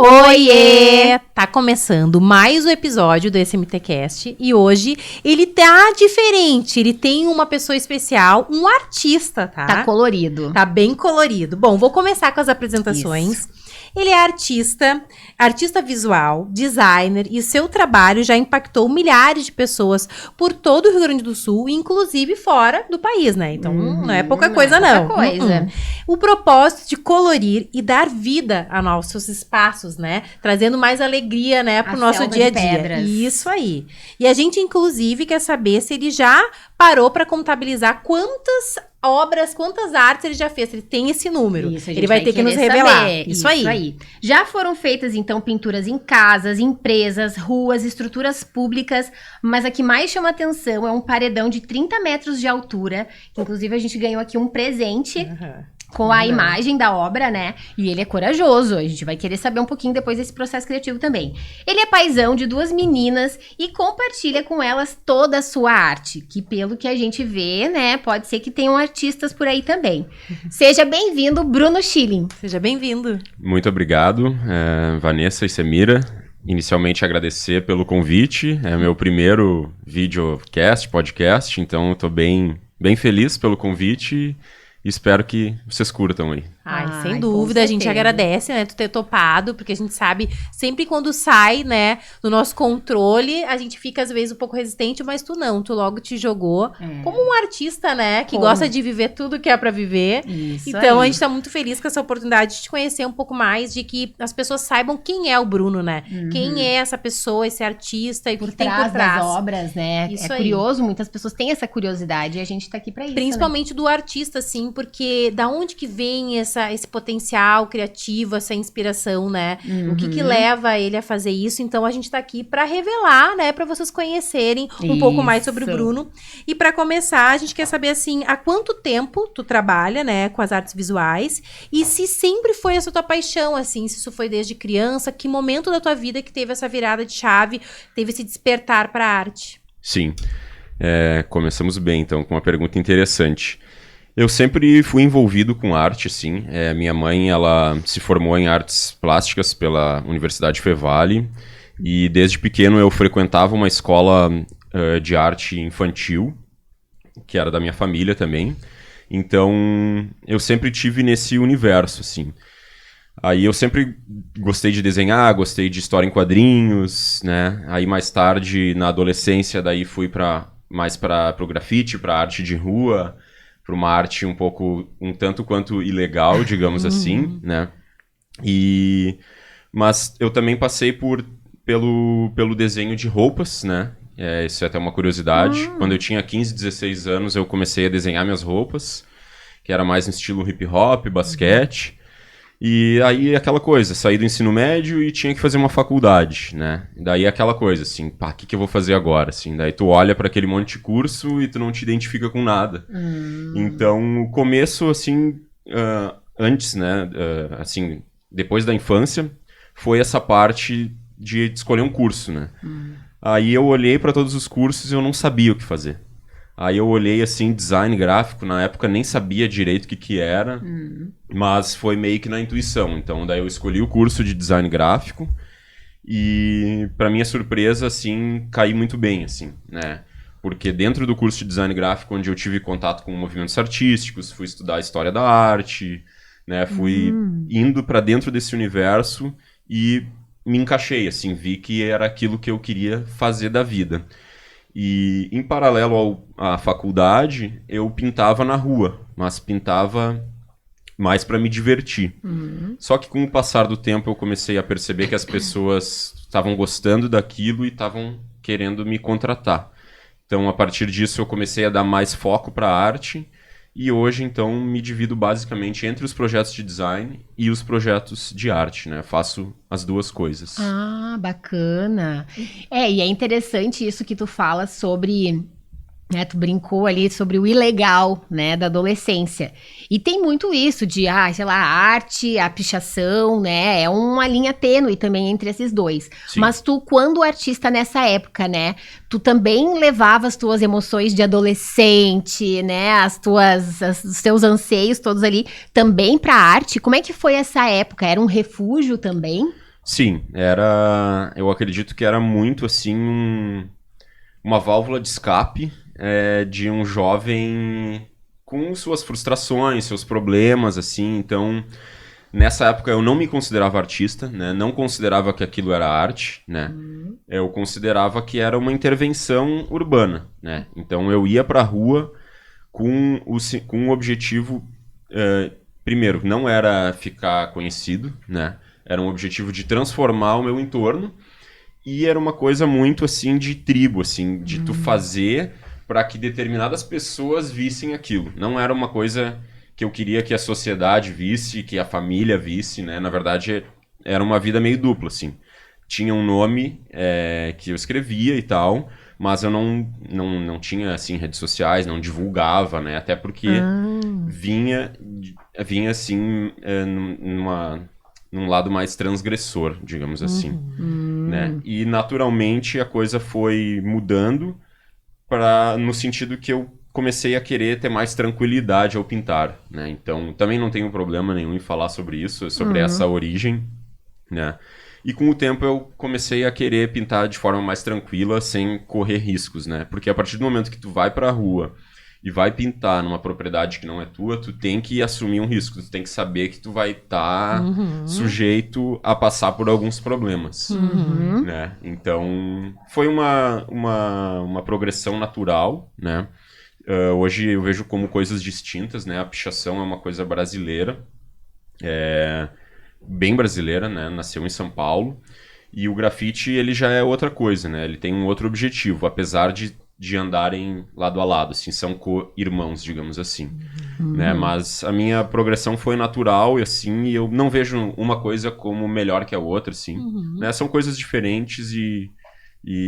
Oiê! Tá começando mais um episódio do SMTcast e hoje ele tá diferente, ele tem uma pessoa especial, um artista, tá? Tá colorido. Tá bem colorido. Bom, vou começar com as apresentações. Isso. Ele é artista visual, designer e seu trabalho já impactou milhares de pessoas por todo o Rio Grande do Sul, inclusive fora do país, né? Então não é pouca coisa, não. Pouca coisa. O propósito de colorir e dar vida a nossos espaços, né? Trazendo mais alegria, né, pro nosso dia a dia. Isso aí. E a gente, inclusive, quer saber se ele já parou para contabilizar quantas obras, quantas artes ele já fez. Ele tem esse número. Isso, ele vai ter que nos revelar. Saber. Isso aí. Já foram feitas, então, pinturas em casas, empresas, ruas, estruturas públicas, mas a que mais chama atenção é um paredão de 30 metros de altura, que inclusive a gente ganhou aqui um presente. Com a imagem da obra, né? E ele é corajoso. A gente vai querer saber um pouquinho depois desse processo criativo também. Ele é paizão de 2 meninas e compartilha com elas toda a sua arte. Que pelo que a gente vê, né? Pode ser que tenham artistas por aí também. Seja bem-vindo, Bruno Schilling. Seja bem-vindo. Muito obrigado, Vanessa e Semira. Inicialmente agradecer pelo convite. É meu primeiro videocast, podcast. Então eu tô bem feliz pelo convite. Espero que vocês curtam aí. Sem dúvida, a gente agradece, né, tu ter topado, porque a gente sabe, sempre quando sai, né, do nosso controle, a gente fica às vezes um pouco resistente, mas tu não, tu logo te jogou como um artista, né, que gosta de viver tudo que é pra viver. Isso então aí. A gente tá muito feliz com essa oportunidade de te conhecer um pouco mais, de que as pessoas saibam quem é o Bruno, né, quem é essa pessoa, esse artista e o que tem por trás das obras, né, isso é curioso, muitas pessoas têm essa curiosidade e a gente tá aqui pra isso, principalmente, né, do artista, assim, porque da onde que vem esse potencial criativo, essa inspiração, né? O que leva ele a fazer isso? Então, a gente tá aqui pra revelar, né? Pra vocês conhecerem um pouco mais sobre o Bruno. E pra começar, a gente quer saber, assim, há quanto tempo tu trabalha, né? Com as artes visuais? E se sempre foi essa tua paixão, assim? Se isso foi desde criança? Que momento da tua vida que teve essa virada de chave? Teve esse despertar pra arte? Sim. Começamos bem, então, com uma pergunta interessante. Eu sempre fui envolvido com arte, sim. Minha mãe, ela se formou em artes plásticas pela Universidade Fevale e desde pequeno eu frequentava uma escola de arte infantil, que era da minha família também. Então, eu sempre tive nesse universo, assim. Aí eu sempre gostei de desenhar, gostei de história em quadrinhos, né? Aí mais tarde, na adolescência, daí fui mais para o grafite, para arte de rua, para uma arte um tanto quanto ilegal, digamos assim, né? Mas eu também passei pelo desenho de roupas, né? Isso é até uma curiosidade. Quando eu tinha 15, 16 anos, eu comecei a desenhar minhas roupas, que era mais no estilo hip hop, basquete. E aí aquela coisa, saí do ensino médio e tinha que fazer uma faculdade, né? Daí aquela coisa, assim, pá, o que eu vou fazer agora, assim? Daí tu olha para aquele monte de curso e tu não te identifica com nada. Então, o começo, assim, antes, né, assim, depois da infância, foi essa parte de escolher um curso, né? Aí eu olhei para todos os cursos e eu não sabia o que fazer. Aí eu olhei, assim, design gráfico, na época nem sabia direito o que era, mas foi meio que na intuição. Então, daí eu escolhi o curso de design gráfico e, para minha surpresa, assim, caí muito bem, assim, né? Porque dentro do curso de design gráfico, onde eu tive contato com movimentos artísticos, fui estudar a história da arte, né? Fui indo para dentro desse universo e me encaixei, assim, vi que era aquilo que eu queria fazer da vida. E, em paralelo à faculdade, eu pintava na rua, mas pintava mais para me divertir. Só que com o passar do tempo eu comecei a perceber que as pessoas estavam gostando daquilo e estavam querendo me contratar. Então, a partir disso, eu comecei a dar mais foco para a arte e hoje, então, me divido basicamente entre os projetos de design e os projetos de arte, né? Faço as duas coisas. Bacana. E é interessante isso que tu fala sobre, né, tu brincou ali sobre o ilegal, né, da adolescência. E tem muito isso de, sei lá, a arte, a pichação, né, é uma linha tênue também entre esses dois. Sim. Mas tu, quando artista nessa época, né, tu também levava as tuas emoções de adolescente, né, os teus anseios todos ali também pra arte. Como é que foi essa época? Era um refúgio também? Sim, eu acredito que era muito assim uma válvula de escape de um jovem com suas frustrações, seus problemas, assim. Então, nessa época eu não me considerava artista, né? Não considerava que aquilo era arte, né? Eu considerava que era uma intervenção urbana, né? Então eu ia pra rua com um objetivo, primeiro, não era ficar conhecido, né? Era um objetivo de transformar o meu entorno e era uma coisa muito assim de tribo, assim, de tu fazer para que determinadas pessoas vissem aquilo. Não era uma coisa que eu queria que a sociedade visse, que a família visse, né? Na verdade, era uma vida meio dupla, assim. Tinha um nome que eu escrevia e tal, mas eu não tinha, assim, redes sociais, não divulgava, né? Até porque vinha assim, num lado mais transgressor, digamos assim, né? E, naturalmente, a coisa foi mudando no sentido que eu comecei a querer ter mais tranquilidade ao pintar, né? Então, também não tenho problema nenhum em falar sobre isso, sobre essa origem, né? E com o tempo eu comecei a querer pintar de forma mais tranquila, sem correr riscos, né? Porque a partir do momento que tu vai pra rua e vai pintar numa propriedade que não é tua, tu tem que assumir um risco, tu tem que saber que tu vai estar sujeito a passar por alguns problemas, né? Então, foi uma progressão natural, né? Hoje eu vejo como coisas distintas, né? A pichação é uma coisa brasileira, bem brasileira, né? Nasceu em São Paulo. E o grafite, ele já é outra coisa, né? Ele tem um outro objetivo, apesar de andarem lado a lado, assim, são co-irmãos, digamos assim, né? Mas a minha progressão foi natural e assim, eu não vejo uma coisa como melhor que a outra, assim, né? São coisas diferentes e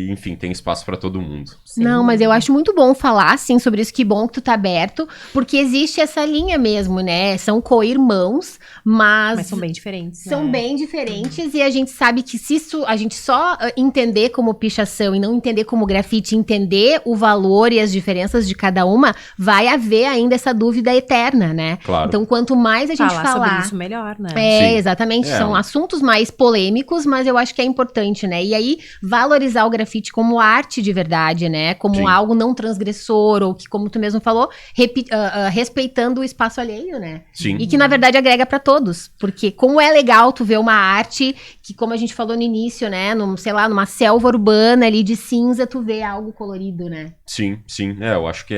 enfim, tem espaço para todo mundo. Não, mas eu acho muito bom falar, assim, sobre isso. Que bom que tu tá aberto, porque existe essa linha mesmo, né? São co-irmãos, mas são bem diferentes, São né? bem diferentes e a gente sabe que se isso, a gente só entender como pichação e não entender como grafite, entender o valor e as diferenças de cada uma, vai haver ainda essa dúvida eterna, né? Claro. Então, quanto mais a gente falar sobre isso, melhor, né? Sim. Exatamente. São assuntos mais polêmicos, mas eu acho que é importante, né? E aí, valorizar o grafite como arte de verdade, né? Como algo não transgressor, ou que, como tu mesmo falou, respeitando o espaço alheio, né? Sim. E que, na verdade, agrega pra todos. Porque como é legal tu ver uma arte que, como a gente falou no início, né? Sei lá, numa selva urbana ali de cinza, tu vê algo colorido, né? Sim, sim. Eu acho que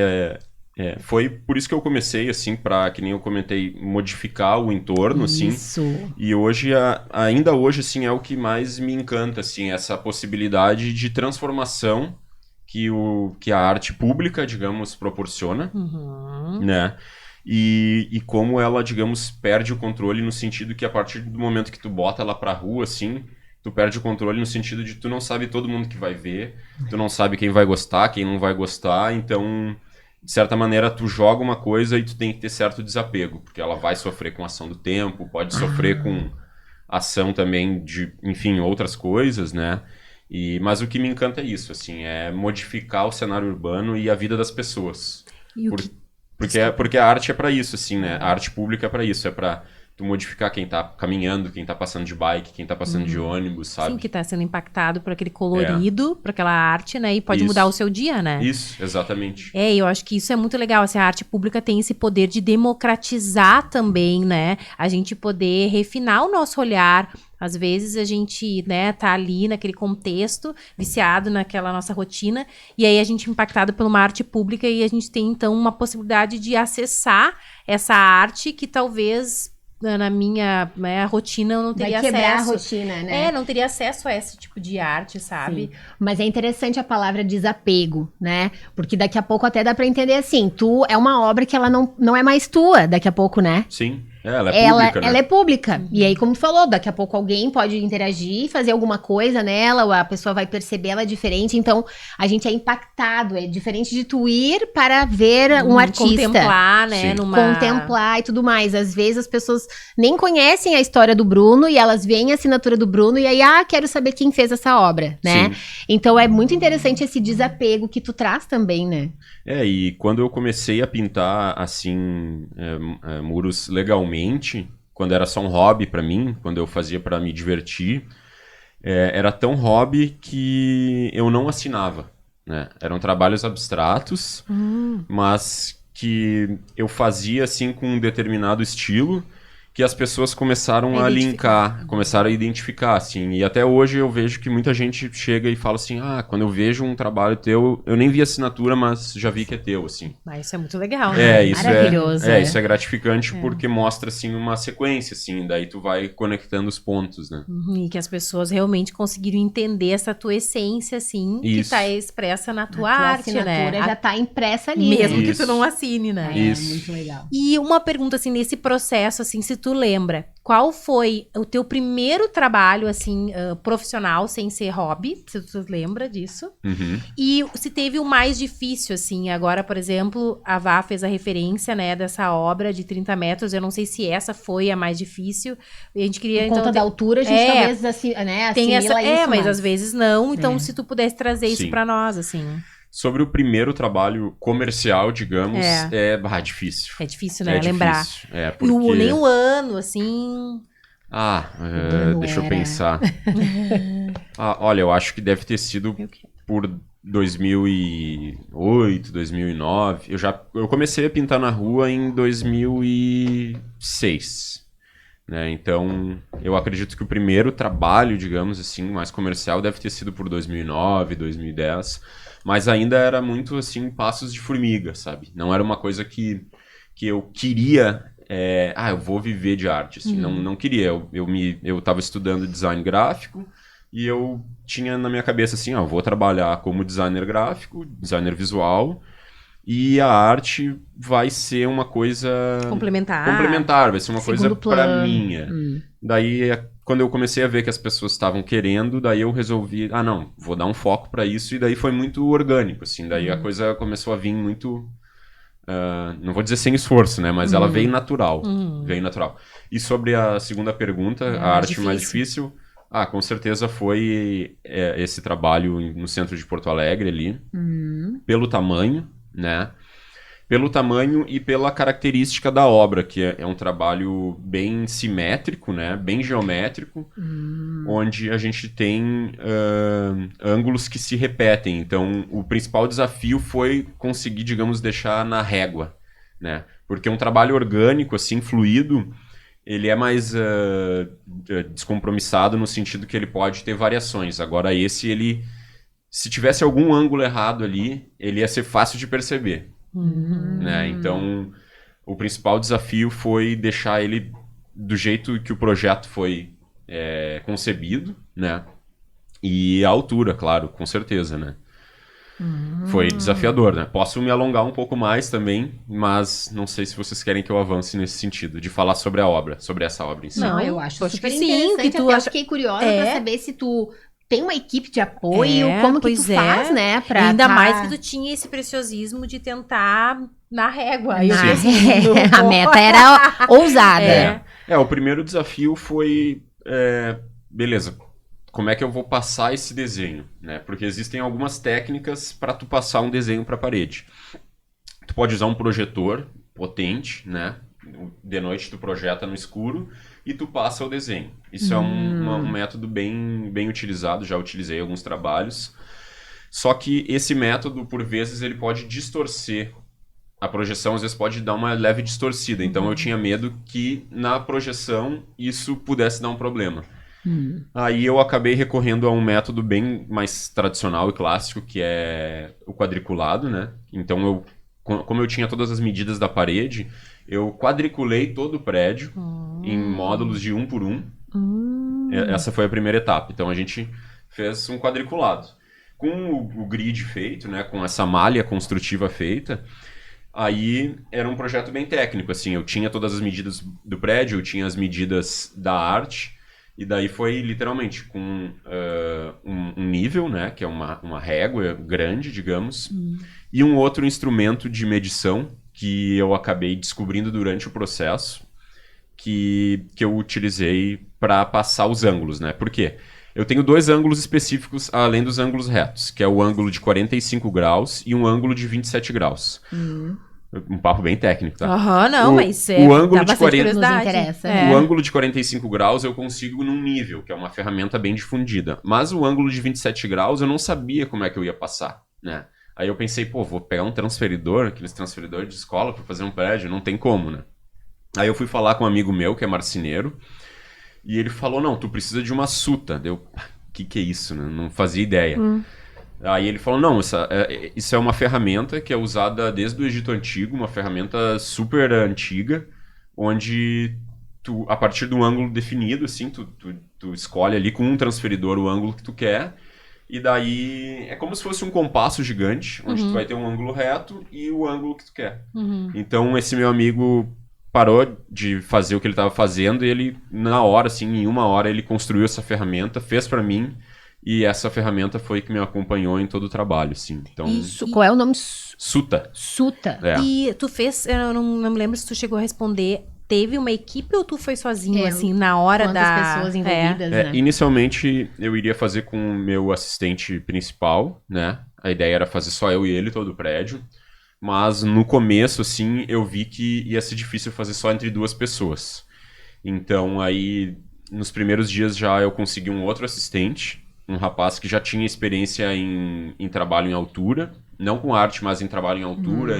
foi por isso que eu comecei, assim, pra, que nem eu comentei, modificar o entorno, assim. Isso. E hoje, ainda hoje, assim, é o que mais me encanta, assim, essa possibilidade de transformação que a arte pública, digamos, proporciona, né? E como ela, digamos, perde o controle no sentido que a partir do momento que tu bota ela pra rua, assim, tu perde o controle no sentido de tu não sabe todo mundo que vai ver, tu não sabe quem vai gostar, quem não vai gostar, então, de certa maneira, tu joga uma coisa e tu tem que ter certo desapego, porque ela vai sofrer com a ação do tempo, pode sofrer com ação também de, enfim, outras coisas, né? Mas o que me encanta é isso, assim, é modificar o cenário urbano e a vida das pessoas. Porque a arte é pra isso, assim, né? A arte pública é pra isso, é pra tu modificar quem tá caminhando, quem tá passando de bike, quem tá passando de ônibus, sabe? Sim, que tá sendo impactado por aquele colorido, por aquela arte, né? E pode mudar o seu dia, né? Isso, exatamente. Eu acho que isso é muito legal, assim, a arte pública tem esse poder de democratizar também, né? A gente poder refinar o nosso olhar. Às vezes a gente, né, tá ali naquele contexto, viciado naquela nossa rotina, e aí a gente é impactado por uma arte pública e a gente tem, então, uma possibilidade de acessar essa arte que talvez na minha rotina eu não teria acesso. Vai quebrar a rotina, né? Não teria acesso a esse tipo de arte, sabe? Sim. Mas é interessante a palavra desapego, né? Porque daqui a pouco até dá pra entender assim, é uma obra que ela não é mais tua daqui a pouco, né? Sim. Ela é pública, né? Ela é pública. E aí, como tu falou, daqui a pouco alguém pode interagir, fazer alguma coisa nela, ou a pessoa vai perceber ela diferente. Então, a gente é impactado. É diferente de tu ir para ver um artista. Contemplar, né? Contemplar e tudo mais. Às vezes, as pessoas nem conhecem a história do Bruno e elas veem a assinatura do Bruno e aí, quero saber quem fez essa obra, né? Sim. Então, é muito interessante esse desapego que tu traz também, né? E quando eu comecei a pintar, assim, muros legalmente, quando era só um hobby pra mim, quando eu fazia pra me divertir, era tão hobby que eu não assinava, né? Eram trabalhos abstratos, mas que eu fazia assim com um determinado estilo, que as pessoas começaram a linkar, começaram a identificar, assim. E até hoje eu vejo que muita gente chega e fala assim, quando eu vejo um trabalho teu, eu nem vi a assinatura, mas já vi que é teu, assim. Mas isso é muito legal, né? Isso maravilhoso. Isso é gratificante porque mostra, assim, uma sequência, assim, daí tu vai conectando os pontos, né? E que as pessoas realmente conseguiram entender essa tua essência, assim, que Isso. tá expressa na tua A tua arte, assinatura né? já tá impressa ali. Mesmo né? que Isso. tu não assine, né? Isso. Muito legal. E uma pergunta, assim, nesse processo, assim, se tu lembra, qual foi o teu primeiro trabalho, assim, profissional, sem ser hobby, se tu lembra disso? Uhum. E se teve o mais difícil, assim, agora, por exemplo, a Vá fez a referência, né, dessa obra de 30 metros, eu não sei se essa foi a mais difícil, e a gente queria, Por então... conta da altura, a gente talvez tem assimila essa, isso mas mais. às vezes não, então se tu pudesse trazer isso Sim. pra nós, assim... Sobre o primeiro trabalho comercial, digamos, é difícil. É difícil, né, lembrar. Difícil. É, E porque... nem o ano, assim... deixa eu pensar. Olha, eu acho que deve ter sido por 2008, 2009. Eu comecei a pintar na rua em 2006. Né? Então, eu acredito que o primeiro trabalho, digamos assim, mais comercial, deve ter sido por 2009, 2010. Mas ainda era muito, assim, passos de formiga, sabe? Não era uma coisa que eu queria... eu vou viver de arte, assim, não queria. Eu tava estudando design gráfico e eu tinha na minha cabeça assim, eu vou trabalhar como designer gráfico, designer visual, e a arte vai ser uma coisa... Complementar, vai ser uma coisa pra minha. Daí, quando eu comecei a ver que as pessoas estavam querendo, daí eu resolvi, não, vou dar um foco pra isso, e daí foi muito orgânico, assim, daí a coisa começou a vir muito... não vou dizer sem esforço, né? Mas ela veio natural. Veio natural. E sobre a segunda pergunta, a arte mais difícil, com certeza foi esse trabalho no centro de Porto Alegre ali. Pelo tamanho, né? Pelo tamanho e pela característica da obra, que é um trabalho bem simétrico, né? Bem geométrico, onde a gente tem ângulos que se repetem. Então, o principal desafio foi conseguir, digamos, deixar na régua, né? Porque um trabalho orgânico, assim, fluido, ele é mais descompromissado no sentido que ele pode ter variações. Agora, esse, se tivesse algum ângulo errado ali, ele ia ser fácil de perceber. Né? Então, o principal desafio foi deixar ele do jeito que o projeto foi concebido, né? E a altura, claro, com certeza, né? Foi desafiador, né? Posso me alongar um pouco mais também, mas não sei se vocês querem que eu avance nesse sentido, de falar sobre a obra, sobre essa obra em si. Não, eu acho super que sim, interessante. que tu até fiquei curiosa pra saber se tu tem uma equipe de apoio, como que tu faz, né? Pra ainda mais que tu tinha esse preciosismo de tentar na régua. A meta era ousada. O primeiro desafio foi, beleza, como é que eu vou passar esse desenho, né? Porque existem algumas técnicas para tu passar um desenho para a parede. Tu pode usar um projetor potente, né? De noite tu projeta no escuro e tu passa o desenho. Isso é um método bem utilizado, já utilizei em alguns trabalhos. Só que esse método, por vezes, ele pode distorcer a projeção, às vezes pode dar uma leve distorcida. Então eu tinha medo que na projeção isso pudesse dar um problema. Aí eu acabei recorrendo a um método bem mais tradicional e clássico, que é o quadriculado, né? Então como eu tinha todas as medidas da parede, eu quadriculei todo o prédio em módulos de 1 por 1. Essa foi a primeira etapa. Então a gente fez um quadriculado. Com o grid feito, né, com essa malha construtiva feita, aí era um projeto bem técnico. Assim, eu tinha todas as medidas do prédio, eu tinha as medidas da arte, e daí foi literalmente com um nível, né, que é uma régua grande, digamos, e um outro instrumento de medição que eu acabei descobrindo durante o processo, que eu utilizei para passar os ângulos, né? Por quê? Eu tenho 2 ângulos específicos além dos ângulos retos, que é o ângulo de 45 graus e um ângulo de 27 graus. Um papo bem técnico, tá? Aham, não, mas o ângulo dá de bastante 40 curiosidade. Nos interessa. É. O ângulo de 45 graus eu consigo num nível, que é uma ferramenta bem difundida. Mas o ângulo de 27 graus eu não sabia como é que eu ia passar, né? Aí eu pensei, pô, vou pegar um transferidor, aqueles transferidores de escola pra fazer um prédio, não tem como, né? Aí eu fui falar com um amigo meu, que é marceneiro, e ele falou, não, tu precisa de uma suta. Deu, que é isso, né? Não fazia ideia. Aí ele falou, não, isso é uma ferramenta que é usada desde o Egito Antigo, uma ferramenta super antiga, onde tu, a partir de um ângulo definido, assim, tu escolhe ali com um transferidor o ângulo que tu quer, e daí é como se fosse um compasso gigante, onde tu vai ter um ângulo reto e o ângulo que tu quer. Então esse meu amigo parou de fazer o que ele estava fazendo e ele, na hora, assim, em 1 hora, ele construiu essa ferramenta, fez para mim, e essa ferramenta foi que me acompanhou em todo o trabalho, assim. Então, Qual é o nome? Suta. Suta. É. E tu fez, eu não me lembro se tu chegou a responder, teve uma equipe ou tu foi sozinho, assim, na hora Quantas pessoas envolvidas, né? Inicialmente, eu iria fazer com o meu assistente principal, né? A ideia era fazer só eu e ele todo o prédio. Mas no começo, assim, eu vi que ia ser difícil fazer só entre 2 pessoas. Então, aí, nos primeiros dias já eu consegui um outro assistente, um rapaz que já tinha experiência em trabalho em altura, não com arte, mas em trabalho em altura,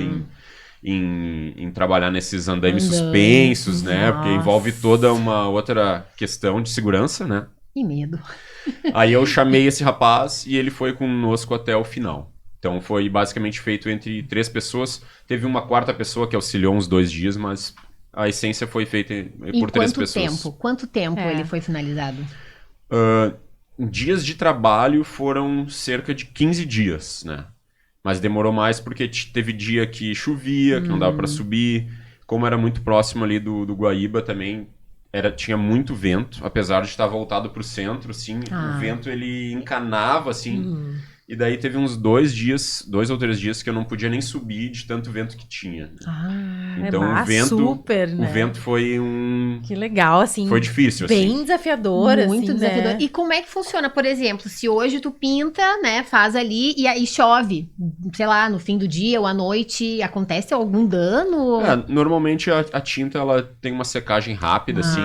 em trabalhar nesses andaimes suspensos, né? Porque envolve toda uma outra questão de segurança, né? Que medo. Aí eu chamei esse rapaz e ele foi conosco até o final. Então foi basicamente feito entre 3 pessoas. Teve uma 4ª pessoa que auxiliou uns 2 dias, mas a essência foi feita por 3 pessoas. Quanto tempo ele foi finalizado? Dias de trabalho foram cerca de 15 dias, né? Mas demorou mais porque teve dia que chovia, que não dava para subir. Como era muito próximo ali do Guaíba também, tinha muito vento, apesar de estar voltado para o centro, assim, o vento ele encanava, assim. E daí teve uns 2 ou 3 dias que eu não podia nem subir de tanto vento que tinha. Então o vento, super, né? o vento foi Que legal, assim. Foi difícil, bem assim. desafiador, Muito assim, desafiador. né? E como é que funciona, por exemplo, se hoje tu pinta, né, faz ali e aí chove, sei lá, no fim do dia ou à noite, acontece algum dano? Normalmente a tinta ela tem uma secagem rápida, assim,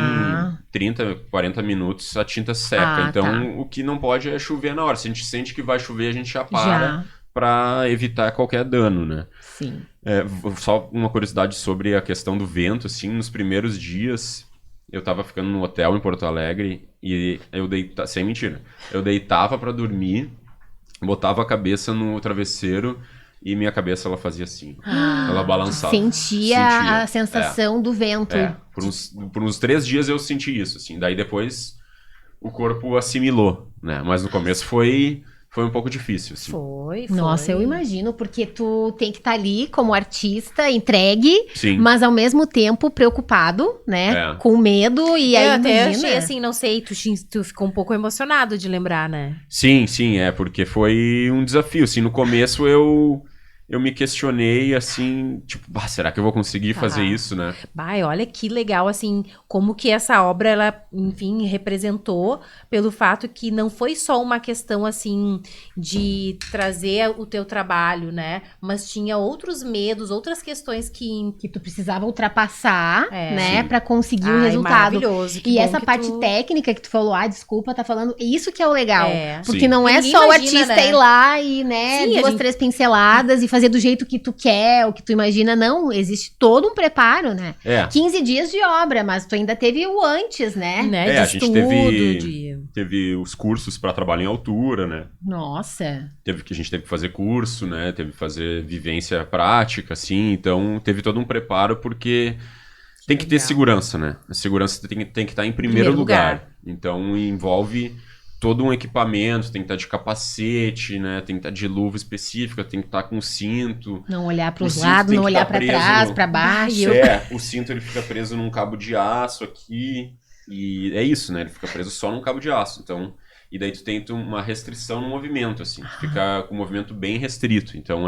30, 40 minutos a tinta seca. Então o que não pode é chover na hora. Se a gente sente que vai chover, a gente já para para evitar qualquer dano, né? Sim. Só uma curiosidade sobre a questão do vento, assim, nos primeiros dias eu tava ficando no hotel em Porto Alegre e eu sem mentira, eu deitava para dormir, botava a cabeça no travesseiro e minha cabeça ela fazia assim, ela balançava. Sentia a sensação do vento. Por uns 3 dias eu senti isso, assim, daí depois o corpo assimilou, né? Mas no começo foi um pouco difícil, assim. Foi. Nossa, eu imagino, porque tu tem que estar ali como artista, entregue, Sim. mas ao mesmo tempo preocupado, né? Com medo, e aí eu até imagina. achei assim, não sei, tu ficou um pouco emocionado de lembrar, né? Sim, porque foi um desafio, assim, no começo eu me questionei, assim, tipo, será que eu vou conseguir fazer isso, né? Olha que legal, assim, como que essa obra, ela, enfim, representou pelo fato que não foi só uma questão, assim, de trazer o teu trabalho, né? Mas tinha outros medos, outras questões que tu precisava ultrapassar, né? Sim. Pra conseguir o resultado. Maravilhoso. E essa parte técnica que tu falou, desculpa, tá falando, isso que é o legal. Porque Sim. não é Ninguém só imagina, o artista né? ir lá e, né, Sim, 2, 3 pinceladas e fazer do jeito que tu quer, o que tu imagina. Não, existe todo um preparo, né? 15 dias de obra, mas tu ainda teve o antes, né? De a gente estudo, teve os cursos para trabalho em altura, né? Nossa. A gente teve que fazer curso, né? Teve que fazer vivência prática, assim. Então, teve todo um preparo, porque tem que ter segurança, né? A segurança tem que estar em primeiro lugar. Então, envolve todo um equipamento, tem que estar de capacete, né? Tem que estar de luva específica, tem que estar com cinto. Não olhar para os lados, não olhar para trás, para baixo. O cinto ele fica preso num cabo de aço aqui. E é isso, né? Ele fica preso só num cabo de aço. Então, e daí tu tem uma restrição no movimento, assim. Fica com o movimento bem restrito. Então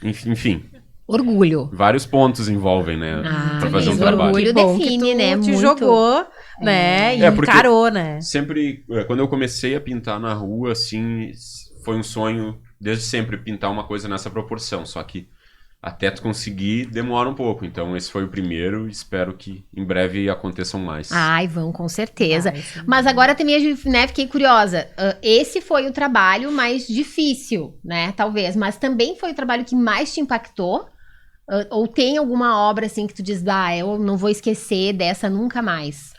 enfim. Orgulho. Vários pontos envolvem, né? Pra fazer um trabalho. Orgulho define, né? Te jogou, né? E encarou, né? Sempre, quando eu comecei a pintar na rua, assim, foi um sonho desde sempre pintar uma coisa nessa proporção, só que até tu conseguir demora um pouco. Então esse foi o primeiro, espero que em breve aconteçam mais. Ai, vão, com certeza. Vai, Mas agora também, né, fiquei curiosa. Esse foi o trabalho mais difícil, né, talvez. Mas também foi o trabalho que mais te impactou? Ou tem alguma obra, assim, que tu diz, eu não vou esquecer dessa nunca mais?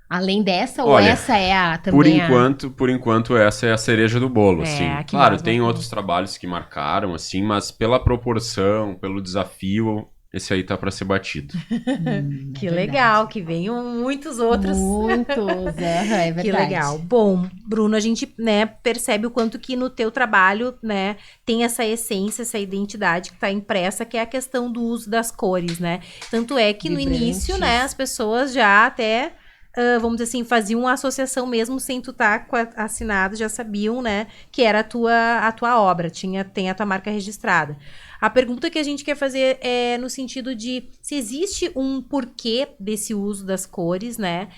Além dessa, ou Olha, essa é também por enquanto essa é a cereja do bolo, assim. a que Claro, mais tem marcou. outros trabalhos que marcaram, assim, mas pela proporção, pelo desafio, esse aí tá pra ser batido. Que legal, que venham muitos outros. Muitos, é verdade. Que legal. Bom, Bruno, a gente, né, percebe o quanto que no teu trabalho, né, tem essa essência, essa identidade que tá impressa, que é a questão do uso das cores, né? Tanto é que no início, né, as pessoas já até, vamos dizer assim, faziam uma associação mesmo sem tu estar assinado, já sabiam, né, que era a tua obra, tem a tua marca registrada. A pergunta que a gente quer fazer é no sentido de se existe um porquê desse uso das cores, né?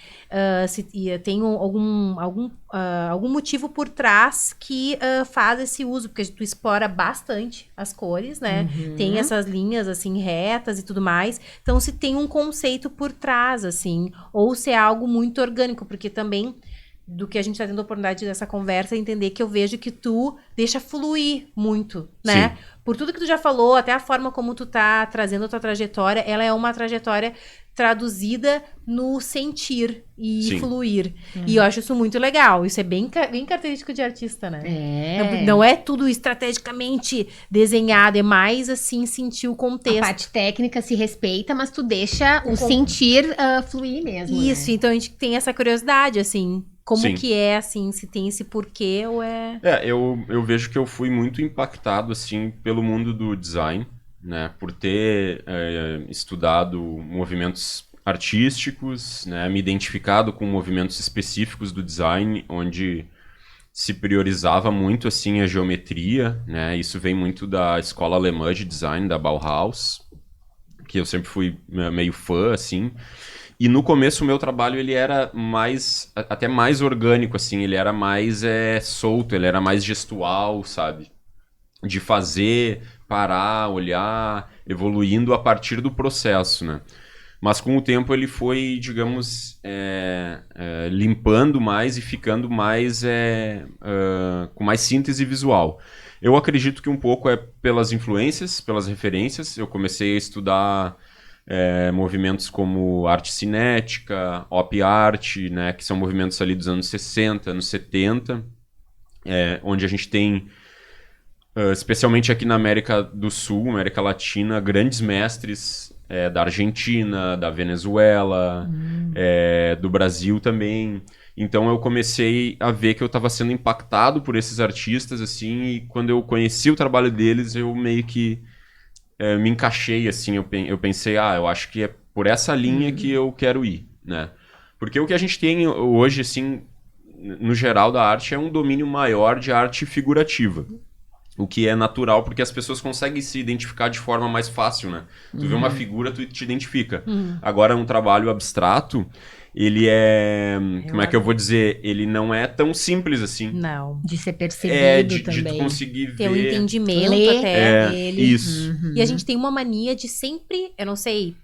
Se tem algum motivo por trás que faz esse uso, porque tu explora bastante as cores, né? Tem essas linhas, assim, retas e tudo mais. Então, se tem um conceito por trás, assim, ou se é algo muito orgânico, porque também do que a gente tá tendo a oportunidade dessa conversa, entender que eu vejo que tu deixa fluir muito, né? Sim. Por tudo que tu já falou, até a forma como tu tá trazendo a tua trajetória, ela é uma trajetória traduzida no sentir e Sim. fluir. E eu acho isso muito legal. Isso é bem característico de artista, né? É. Não é tudo estrategicamente desenhado, é mais assim, sentir o A contexto. parte técnica se respeita, mas tu deixa o sentir fluir mesmo. Isso, né? então a gente tem essa curiosidade, assim, como Sim. que é, assim, se tem esse porquê ou é... Eu vejo que eu fui muito impactado, assim, pelo mundo do design, né? Por ter estudado movimentos artísticos, né? Me identificado com movimentos específicos do design, onde se priorizava muito, assim, a geometria, né? Isso vem muito da escola alemã de design, da Bauhaus, que eu sempre fui meio fã, assim. E no começo o meu trabalho ele era até mais orgânico, assim, ele era mais solto, ele era mais gestual, sabe? De fazer, parar, olhar, evoluindo a partir do processo, né? Mas com o tempo ele foi, digamos, limpando mais e ficando mais com mais síntese visual. Eu acredito que um pouco é pelas influências, pelas referências. Eu comecei a estudar movimentos como arte cinética, op art, né, que são movimentos ali dos anos 60, anos 70, onde a gente tem, especialmente aqui na América do Sul, América Latina, grandes mestres da Argentina, da Venezuela, do Brasil também. Então eu comecei a ver que eu estava sendo impactado por esses artistas, assim, e quando eu conheci o trabalho deles, eu meio que me encaixei, assim, eu pensei, eu acho que é por essa linha que eu quero ir, né? Porque o que a gente tem hoje, assim, no geral da arte, é um domínio maior de arte figurativa. O que é natural, porque as pessoas conseguem se identificar de forma mais fácil, né? Tu vê uma figura, tu te identifica. Agora, um trabalho abstrato, ele como é que eu vou dizer? Ele não é tão simples assim. Não. De ser percebido De também. tu conseguir ver... Ter um entendimento Ler até. dele. Isso. E a gente tem uma mania de sempre, eu não sei,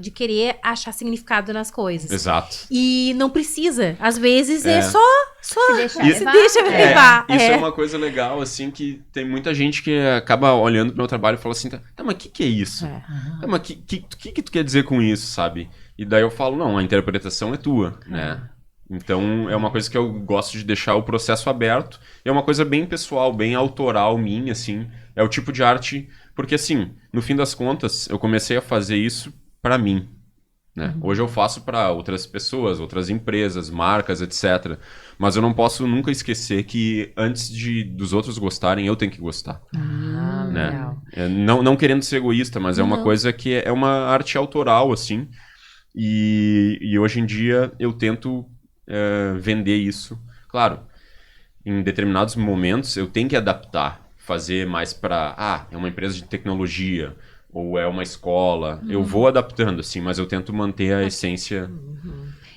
de querer achar significado nas coisas. Exato. E não precisa. Às vezes é só Se deixar Isso- levar. deixa levar. Isso é uma coisa legal, assim, que tem muita gente que acaba olhando pro meu trabalho e fala assim, tá, mas o que é isso? Tá, mas o que tu quer dizer com isso, sabe? E daí eu falo, não, a interpretação é tua, né? Então é uma coisa que eu gosto de deixar o processo aberto. É uma coisa bem pessoal, bem autoral minha, assim. É o tipo de arte... Porque, assim, no fim das contas, eu comecei a fazer isso pra mim, né? Hoje eu faço para outras pessoas, outras empresas, marcas, etc. Mas eu não posso nunca esquecer que antes dos outros gostarem, eu tenho que gostar. Né? Legal. Não querendo ser egoísta, mas é uma coisa que é uma arte autoral, assim. E hoje em dia eu tento vender isso. Claro, em determinados momentos eu tenho que adaptar, fazer mais para... é uma empresa de tecnologia... ou é uma escola, eu vou adaptando, assim, mas eu tento manter a essência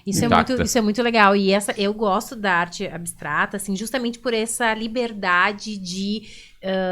intacta. Isso é muito legal. E eu gosto da arte abstrata, assim, justamente por essa liberdade de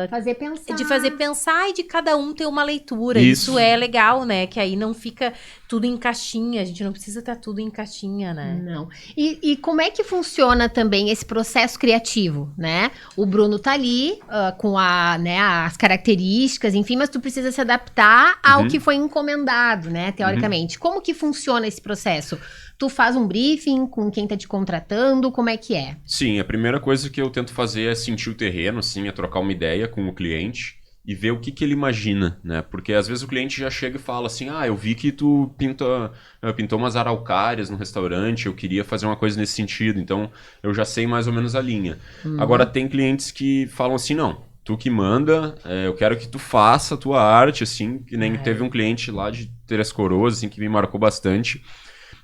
fazer pensar. De fazer pensar e de cada um ter uma leitura. Isso. Isso é legal, né? Que aí não fica tudo em caixinha. A gente não precisa estar tudo em caixinha, né? Não. E como é que funciona também esse processo criativo, né? O Bruno tá ali com as características, enfim, mas tu precisa se adaptar ao que foi encomendado, né? Teoricamente. Como que funciona esse processo? Tu faz um briefing com quem tá te contratando? Como é que é? Sim, a primeira coisa que eu tento fazer é sentir o terreno, assim, é trocar uma ideia com o cliente e ver o que ele imagina, né? Porque às vezes o cliente já chega e fala assim, eu vi que tu pintou umas araucárias no restaurante, eu queria fazer uma coisa nesse sentido, então eu já sei mais ou menos a linha. Agora tem clientes que falam assim, não, tu que manda, eu quero que tu faça a tua arte, assim, que nem teve um cliente lá de Três Coroas, assim, que me marcou bastante,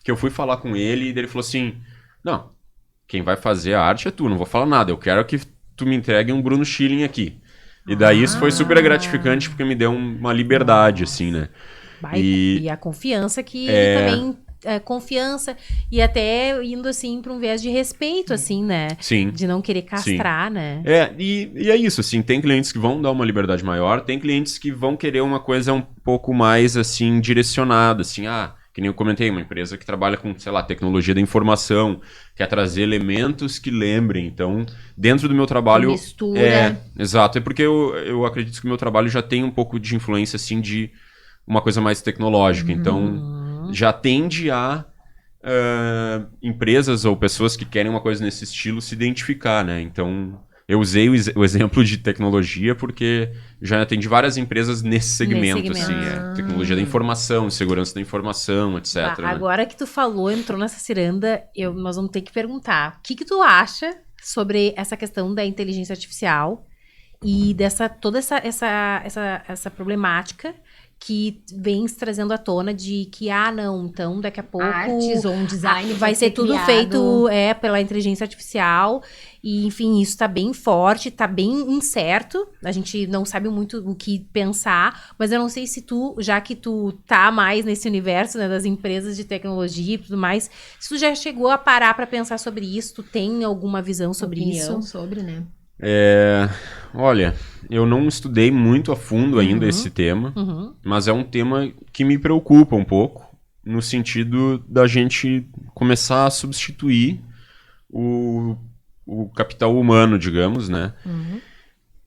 que eu fui falar com ele e ele falou assim, não, quem vai fazer a arte é tu, não vou falar nada, eu quero que tu me entregue um Bruno Schilling aqui. E daí isso foi super gratificante porque me deu uma liberdade, assim, né? E a confiança que ele também... confiança e até indo, assim, para um viés de respeito, assim, né? Sim. De não querer castrar, né? E é isso, assim, tem clientes que vão dar uma liberdade maior, tem clientes que vão querer uma coisa um pouco mais, assim, direcionada, assim, que nem eu comentei, uma empresa que trabalha com, sei lá, tecnologia da informação, quer trazer elementos que lembrem. Então, dentro do meu trabalho... Mistura. Exato. É porque eu acredito que o meu trabalho já tem um pouco de influência, assim, de uma coisa mais tecnológica. Então, já tende a empresas ou pessoas que querem uma coisa nesse estilo se identificar, né? Então... Eu usei o exemplo de tecnologia porque já atendi várias empresas nesse segmento. Assim, tecnologia da informação, segurança da informação, etc. Né? Agora que tu falou, entrou nessa ciranda, nós vamos ter que perguntar. O que tu acha sobre essa questão da inteligência artificial e toda essa problemática que vem se trazendo à tona de que, não, então daqui a pouco... Artes ou um design vai ser tudo criado. feito pela inteligência artificial e, enfim, isso tá bem forte, tá bem incerto, a gente não sabe muito o que pensar, mas eu não sei se tu, já que tu tá mais nesse universo, né, das empresas de tecnologia e tudo mais, se tu já chegou a parar pra pensar sobre isso, tu tem alguma visão sobre isso? Sobre, né? Olha, eu não estudei muito a fundo ainda esse tema, mas é um tema que me preocupa um pouco, no sentido da gente começar a substituir o capital humano, digamos, né?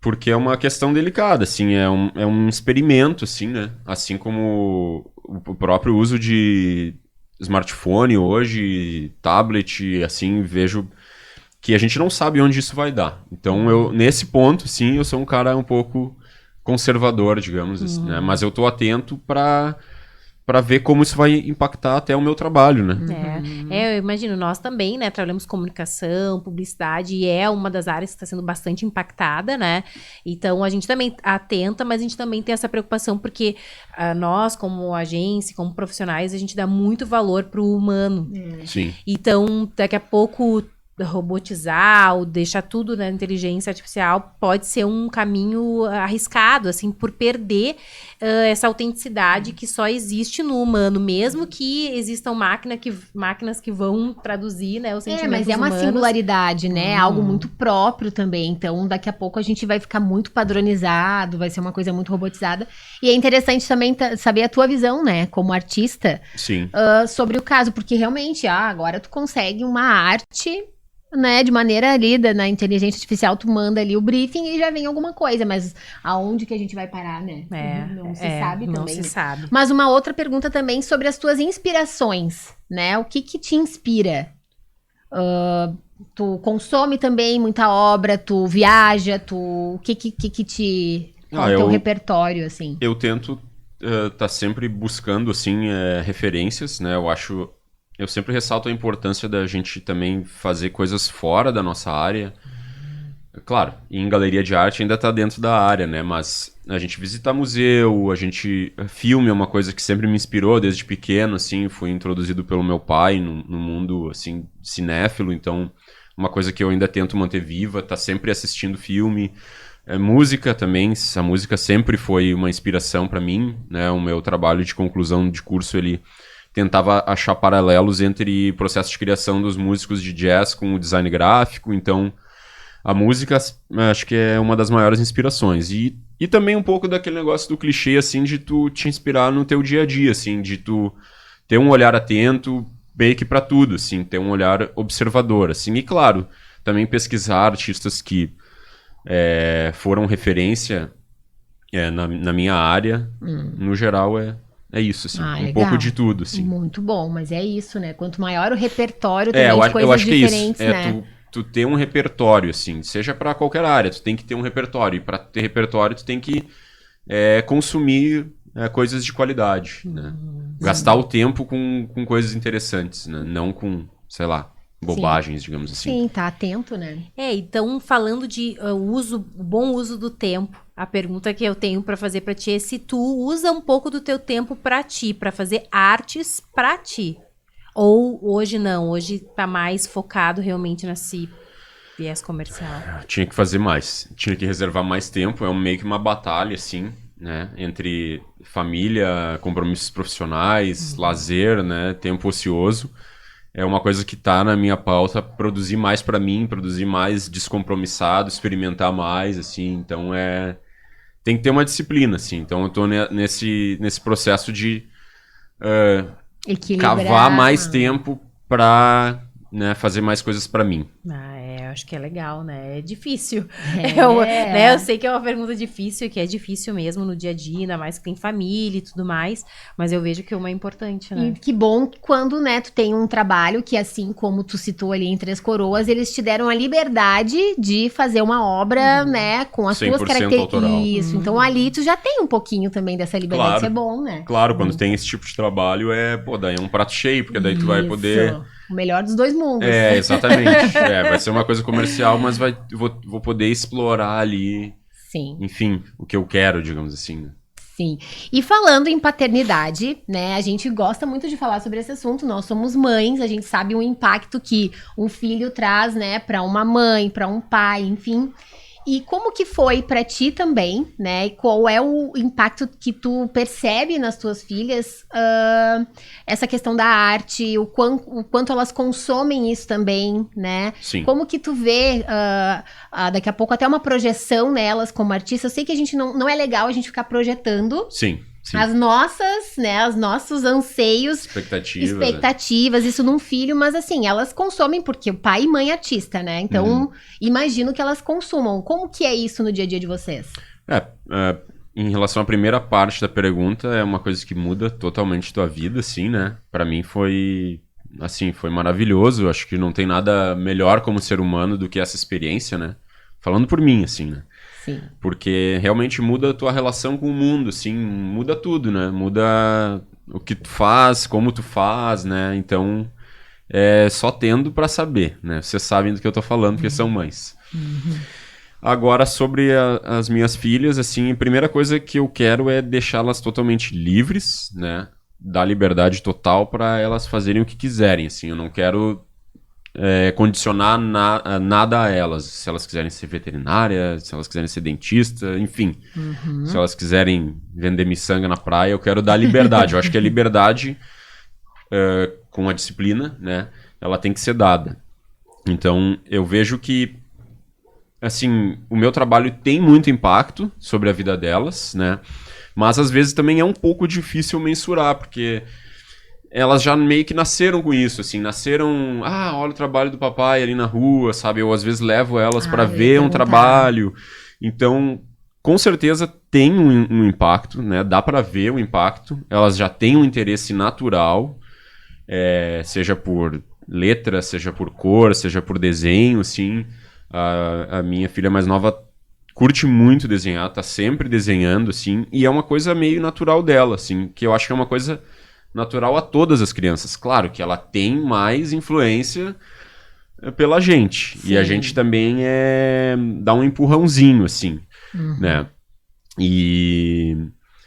Porque é uma questão delicada, assim, é um experimento, assim, né? Assim como o próprio uso de smartphone hoje, tablet, assim, vejo... que a gente não sabe onde isso vai dar. Então, nesse ponto, sim, eu sou um cara um pouco conservador, digamos assim, né? Mas eu tô atento para ver como isso vai impactar até o meu trabalho, né? Eu imagino, nós também, né, trabalhamos comunicação, publicidade, e é uma das áreas que está sendo bastante impactada, né? Então, a gente também atenta, mas a gente também tem essa preocupação, porque nós, como agência, como profissionais, a gente dá muito valor pro humano. Sim. Então, daqui a pouco... robotizar ou deixar tudo na inteligência artificial pode ser um caminho arriscado, assim, por perder essa autenticidade que só existe no humano, mesmo que existam máquinas que vão traduzir, né, os sentimentos mas é uma humanos. Singularidade, né? Algo muito próprio também. Então, daqui a pouco a gente vai ficar muito padronizado, vai ser uma coisa muito robotizada. E é interessante também saber a tua visão, né, como artista, Sim. Sobre o caso, porque realmente, agora tu consegue uma arte... né, de maneira ali, na inteligência artificial, tu manda ali o briefing e já vem alguma coisa, mas aonde que a gente vai parar, né? Não se sabe também. Não se sabe. Mas uma outra pergunta também sobre as tuas inspirações, né? O que te inspira? Tu consome também muita obra, tu viaja, o que te... Qual é o teu repertório, assim? Eu tento tá sempre buscando, assim, referências, né? Eu sempre ressalto a importância da gente também fazer coisas fora da nossa área. Claro, em galeria de arte ainda está dentro da área, né? Mas a gente visita museu, filme é uma coisa que sempre me inspirou desde pequeno, assim. Fui introduzido pelo meu pai no mundo, assim, cinéfilo. Então, uma coisa que eu ainda tento manter viva, tá sempre assistindo filme. Música também, a música sempre foi uma inspiração para mim, né? O meu trabalho de conclusão de curso, ele... tentava achar paralelos entre o processo de criação dos músicos de jazz com o design gráfico, então a música, acho que é uma das maiores inspirações. E também um pouco daquele negócio do clichê, assim, de tu te inspirar no teu dia a dia, assim, de tu ter um olhar atento meio que pra tudo, assim, ter um olhar observador, assim. E, claro, também pesquisar artistas que foram referência na minha área, no geral, é isso, assim, Legal. pouco de tudo, assim. Muito bom, mas é isso, né? Quanto maior o repertório também de coisas eu acho diferentes, que é isso. né? Tu ter um repertório, assim, seja pra qualquer área, tu tem que ter um repertório. E pra ter repertório, tu tem que consumir coisas de qualidade, né? Gastar o tempo com coisas interessantes, né? Não com, sei lá, bobagens, digamos assim. Sim, tá atento, né? Então, falando de o bom uso do tempo, a pergunta que eu tenho pra fazer pra ti é se tu usa um pouco do teu tempo pra ti, pra fazer artes pra ti. Ou hoje não, hoje tá mais focado realmente nesse viés comercial. Tinha que fazer mais, tinha que reservar mais tempo, meio que uma batalha, assim, né? Entre família, compromissos profissionais, lazer, né? Tempo ocioso. É uma coisa que tá na minha pauta, produzir mais pra mim, produzir mais descompromissado, experimentar mais, assim, então tem que ter uma disciplina, assim, então eu tô nesse processo de cavar mais tempo pra, né, fazer mais coisas pra mim. Acho que é legal, né? É difícil. É. Eu sei que é uma pergunta difícil, que é difícil mesmo no dia a dia, ainda mais que tem família e tudo mais, mas eu vejo que uma é importante, né? E que bom que quando, né, tu tem um trabalho que, assim como tu citou ali em Três Coroas, eles te deram a liberdade de fazer uma obra, né, com as tuas 100% características. autoral. Isso, então ali tu já tem um pouquinho também dessa liberdade, Claro. isso é bom, né? Claro, quando tem esse tipo de trabalho, daí é um prato cheio, porque daí tu vai poder... O melhor dos dois mundos. Exatamente. Vai ser uma coisa comercial, mas vou poder explorar ali, Sim. enfim, o que eu quero, digamos assim, né? Sim. E falando em paternidade, né, a gente gosta muito de falar sobre esse assunto, nós somos mães, a gente sabe o impacto que um filho traz, né, para uma mãe, para um pai, enfim. E como que foi para ti também, né? E qual é o impacto que tu percebe nas tuas filhas, essa questão da arte, o quanto elas consomem isso também, né? Sim. Como que tu vê, daqui a pouco, até uma projeção nelas como artista? Eu sei que a gente não é legal a gente ficar projetando Sim. as nossas, né, os nossos anseios, expectativas, isso num filho, mas assim, elas consomem porque o pai e mãe é artista, né? Então, imagino que elas consumam. Como que é isso no dia a dia de vocês? Em relação à primeira parte da pergunta, é uma coisa que muda totalmente tua vida, assim, né? Pra mim foi maravilhoso. Acho que não tem nada melhor como ser humano do que essa experiência, né? Falando por mim, assim, né? Sim. Porque realmente muda a tua relação com o mundo, assim, muda tudo, né? Muda o que tu faz, como tu faz, né? Então, só tendo pra saber, né? Vocês sabem do que eu tô falando, porque são mães. Agora, sobre as minhas filhas, assim, a primeira coisa que eu quero é deixá-las totalmente livres, né? Dar liberdade total pra elas fazerem o que quiserem, assim. Eu não quero... condicionar nada a elas. Se elas quiserem ser veterinária, se elas quiserem ser dentista, enfim. Se elas quiserem vender miçanga na praia, eu quero dar liberdade. Eu acho que a liberdade, com a disciplina, né, ela tem que ser dada. Então, eu vejo que, assim, o meu trabalho tem muito impacto sobre a vida delas, né, mas às vezes também é um pouco difícil mensurar, porque... elas já meio que nasceram com isso, assim, olha o trabalho do papai ali na rua, sabe? Eu às vezes levo elas pra ver um trabalho. Então, com certeza tem um impacto, né? Dá pra ver o impacto. Elas já têm um interesse natural, seja por letra, seja por cor, seja por desenho, assim. A minha filha mais nova curte muito desenhar, tá sempre desenhando, assim, e é uma coisa meio natural dela, assim, que eu acho que é uma coisa... natural a todas as crianças. Claro que ela tem mais influência pela gente. Sim. E a gente também dá um empurrãozinho, assim, né?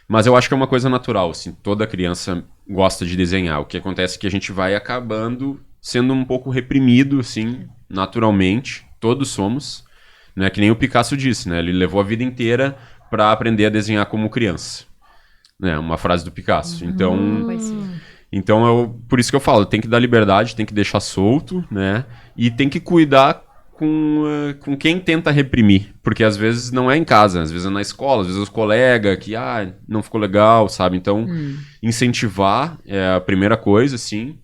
Mas eu acho que é uma coisa natural, assim. Toda criança gosta de desenhar. O que acontece é que a gente vai acabando sendo um pouco reprimido, assim, naturalmente. Todos somos. Né? Que nem o Picasso disse, né? Ele levou a vida inteira para aprender a desenhar como criança. Uma frase do Picasso. Então por isso que eu falo, tem que dar liberdade, tem que deixar solto, né? E tem que cuidar com quem tenta reprimir. Porque às vezes não é em casa, às vezes é na escola, às vezes os colegas que, não ficou legal, sabe? Então, incentivar é a primeira coisa, assim,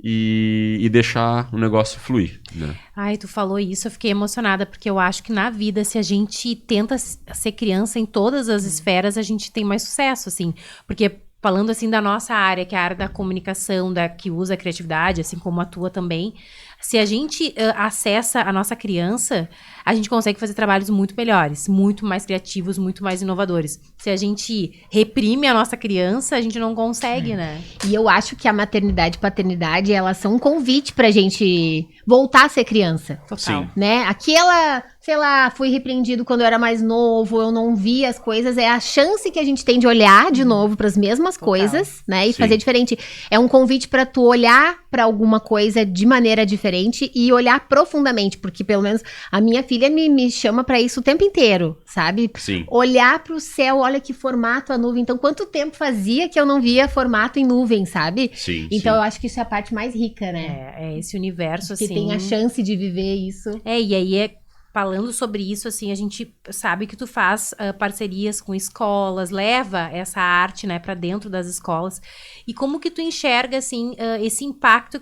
e deixar o negócio fluir, né? Ai, tu falou isso, eu fiquei emocionada, porque eu acho que na vida, se a gente tenta ser criança em todas as esferas, a gente tem mais sucesso, assim. Porque falando, assim, da nossa área, que é a área da comunicação, que usa a criatividade, assim como a tua também, se a gente acessa a nossa criança, a gente consegue fazer trabalhos muito melhores, muito mais criativos, muito mais inovadores. Se a gente reprime a nossa criança, a gente não consegue, né? E eu acho que a maternidade e paternidade, elas são um convite pra gente voltar a ser criança. Total. Sim. Né? Aquela, sei lá, fui repreendido quando eu era mais novo, eu não via as coisas, é a chance que a gente tem de olhar de novo para as mesmas coisas, né? E Sim. fazer diferente. É um convite para tu olhar para alguma coisa de maneira diferente e olhar profundamente, porque pelo menos a minha filha me chama para isso o tempo inteiro, sabe? Sim. Olhar para o céu, olha que formato a nuvem. Então, quanto tempo fazia que eu não via formato em nuvem, sabe? Sim, Então, sim. eu acho que isso é a parte mais rica, né? É esse universo, Que assim... tem a chance de viver isso. E aí falando sobre isso, assim, a gente sabe que tu faz parcerias com escolas, leva essa arte, né, para dentro das escolas. E como que tu enxerga, assim, esse impacto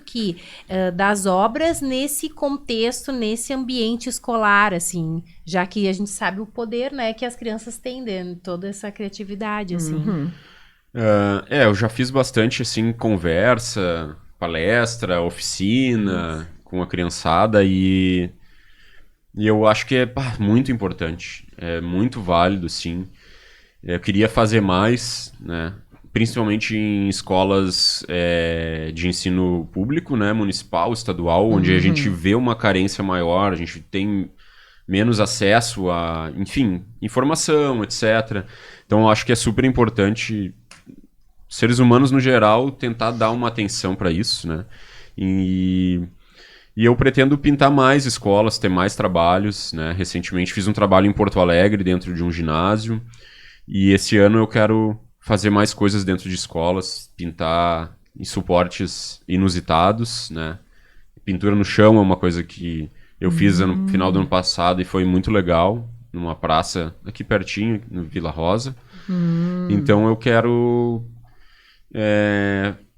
das obras nesse contexto, nesse ambiente escolar, assim, já que a gente sabe o poder, né, que as crianças têm dentro, toda essa criatividade, assim. Uhum. Eu já fiz bastante, assim, conversa, palestra, oficina com a criançada e eu acho que é muito importante, é muito válido, sim. Eu queria fazer mais, né? Principalmente em escolas de ensino público, né? Municipal, estadual, onde a gente vê uma carência maior, a gente tem menos acesso a, enfim, informação, etc. Então, eu acho que é super importante, seres humanos no geral, tentar dar uma atenção para isso, né? E eu pretendo pintar mais escolas, ter mais trabalhos, né? Recentemente fiz um trabalho em Porto Alegre, dentro de um ginásio. E esse ano eu quero fazer mais coisas dentro de escolas, pintar em suportes inusitados, né? Pintura no chão é uma coisa que eu fiz no final do ano passado e foi muito legal, numa praça aqui pertinho, no Vila Rosa. Então eu quero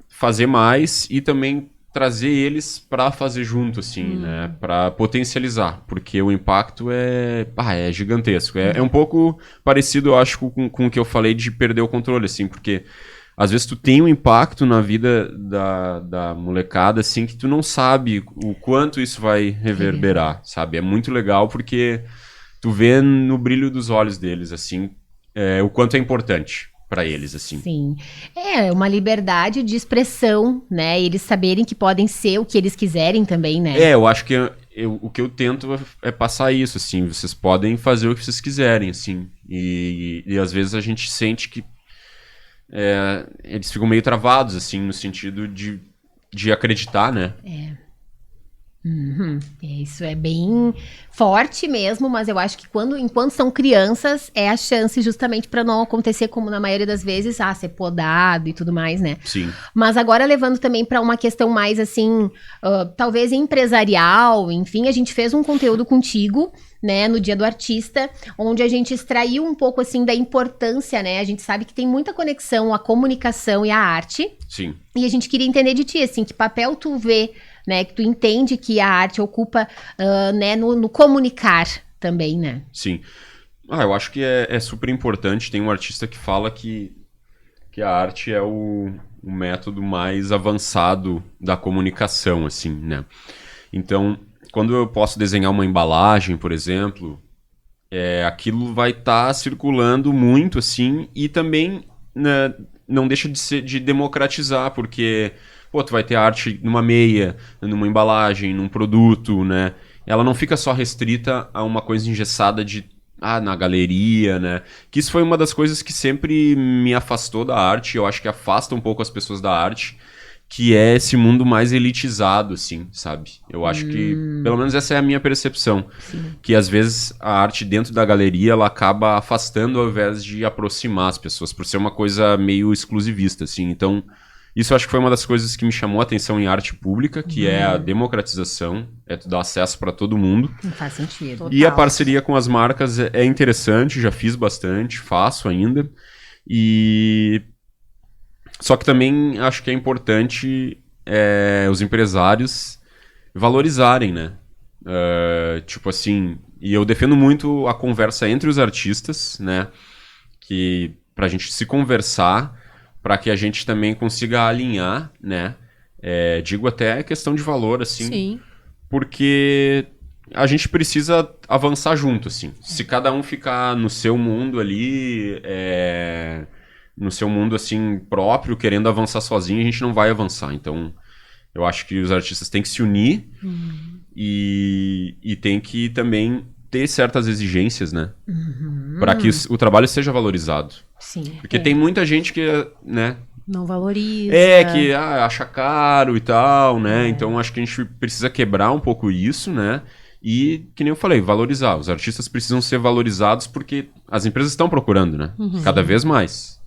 fazer mais e também trazer eles para fazer junto, assim, né? Para potencializar, porque o impacto é gigantesco. É um pouco parecido, eu acho, com o que eu falei de perder o controle, assim, porque às vezes tu tem um impacto na vida da molecada, assim, que tu não sabe o quanto isso vai reverberar, sabe? É muito legal porque tu vê no brilho dos olhos deles, assim, o quanto é importante para eles, assim. Sim. É uma liberdade de expressão, né? Eles saberem que podem ser o que eles quiserem também, né? Eu acho que o que eu tento é passar isso, assim. Vocês podem fazer o que vocês quiserem, assim. E às vezes a gente sente que eles ficam meio travados, assim, no sentido de acreditar, né? Isso é bem forte mesmo, mas eu acho que enquanto são crianças, é a chance justamente para não acontecer como na maioria das vezes, ser podado e tudo mais, né? Sim. Mas agora levando também para uma questão mais assim, talvez empresarial, enfim, a gente fez um conteúdo contigo, né, no Dia do Artista, onde a gente extraiu um pouco assim da importância, né? A gente sabe que tem muita conexão a comunicação e a arte. Sim. E a gente queria entender de ti, assim, que papel tu vê, né, que tu entende que a arte ocupa, né, no comunicar também, né? Sim. Eu acho que é super importante. Tem um artista que fala que a arte é o método mais avançado da comunicação, assim, né? Então, quando eu posso desenhar uma embalagem, por exemplo, aquilo vai estar circulando muito, assim, e também, né, não deixa de democratizar, porque tu vai ter arte numa meia, numa embalagem, num produto, né? Ela não fica só restrita a uma coisa engessada na galeria, né? Que isso foi uma das coisas que sempre me afastou da arte, eu acho que afasta um pouco as pessoas da arte, que é esse mundo mais elitizado, assim, sabe? Eu acho que, pelo menos essa é a minha percepção, que às vezes a arte dentro da galeria, ela acaba afastando ao invés de aproximar as pessoas, por ser uma coisa meio exclusivista, assim. Então, Isso eu acho que foi uma das coisas que me chamou a atenção em arte pública, que é a democratização, é tu dar acesso para todo mundo. Não faz sentido. Total. E a parceria com as marcas é interessante, já fiz bastante, faço ainda. Só que também acho que é importante os empresários valorizarem, né? Tipo assim, e eu defendo muito a conversa entre os artistas, né? Que pra gente se conversar, para que a gente também consiga alinhar, né? Digo até questão de valor, assim. Sim. Porque a gente precisa avançar junto, assim. Se cada um ficar no seu mundo ali, no seu mundo, assim, próprio, querendo avançar sozinho, a gente não vai avançar. Então, eu acho que os artistas têm que se unir e tem que também ter certas exigências, né? Para que o trabalho seja valorizado. Sim. Porque tem muita gente que, né? Não valoriza. Que acha caro e tal, né? Então acho que a gente precisa quebrar um pouco isso, né? E, que nem eu falei, valorizar. Os artistas precisam ser valorizados porque as empresas estão procurando, né? Cada vez mais.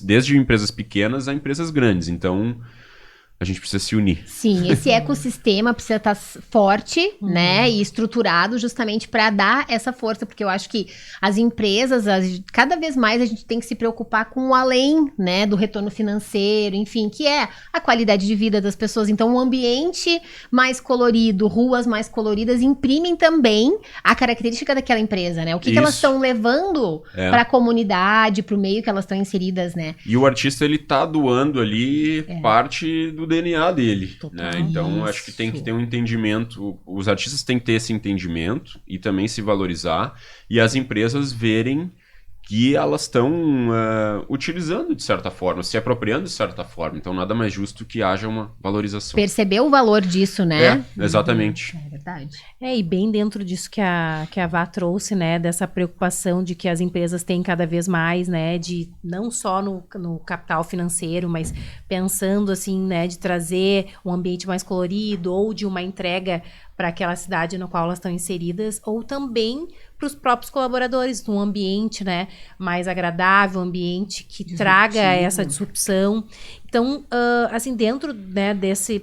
Desde empresas pequenas a empresas grandes. Então, a gente precisa se unir. Sim, esse ecossistema precisa estar forte, né, e estruturado justamente para dar essa força, porque eu acho que as empresas, cada vez mais a gente tem que se preocupar com o além, né, do retorno financeiro, enfim, que é a qualidade de vida das pessoas. Então, um ambiente mais colorido, ruas mais coloridas, imprimem também a característica daquela empresa, né? O que elas estão levando para a comunidade, para o meio que elas estão inseridas, né? E o artista, ele tá doando ali parte do DNA dele, né? Então, acho que tem que ter um entendimento, os artistas têm que ter esse entendimento e também se valorizar, e as empresas verem que elas estão utilizando de certa forma, se apropriando de certa forma. Então, nada mais justo que haja uma valorização. Perceber o valor disso, né? Exatamente. É verdade. E bem dentro disso que a Vá trouxe, né, dessa preocupação de que as empresas têm cada vez mais, né, de não só no capital financeiro, mas pensando assim, né, de trazer um ambiente mais colorido ou de uma entrega para aquela cidade na qual elas estão inseridas, ou também para os próprios colaboradores, num ambiente, né, mais agradável, um ambiente que traga essa disrupção. Então, assim, dentro, né, desse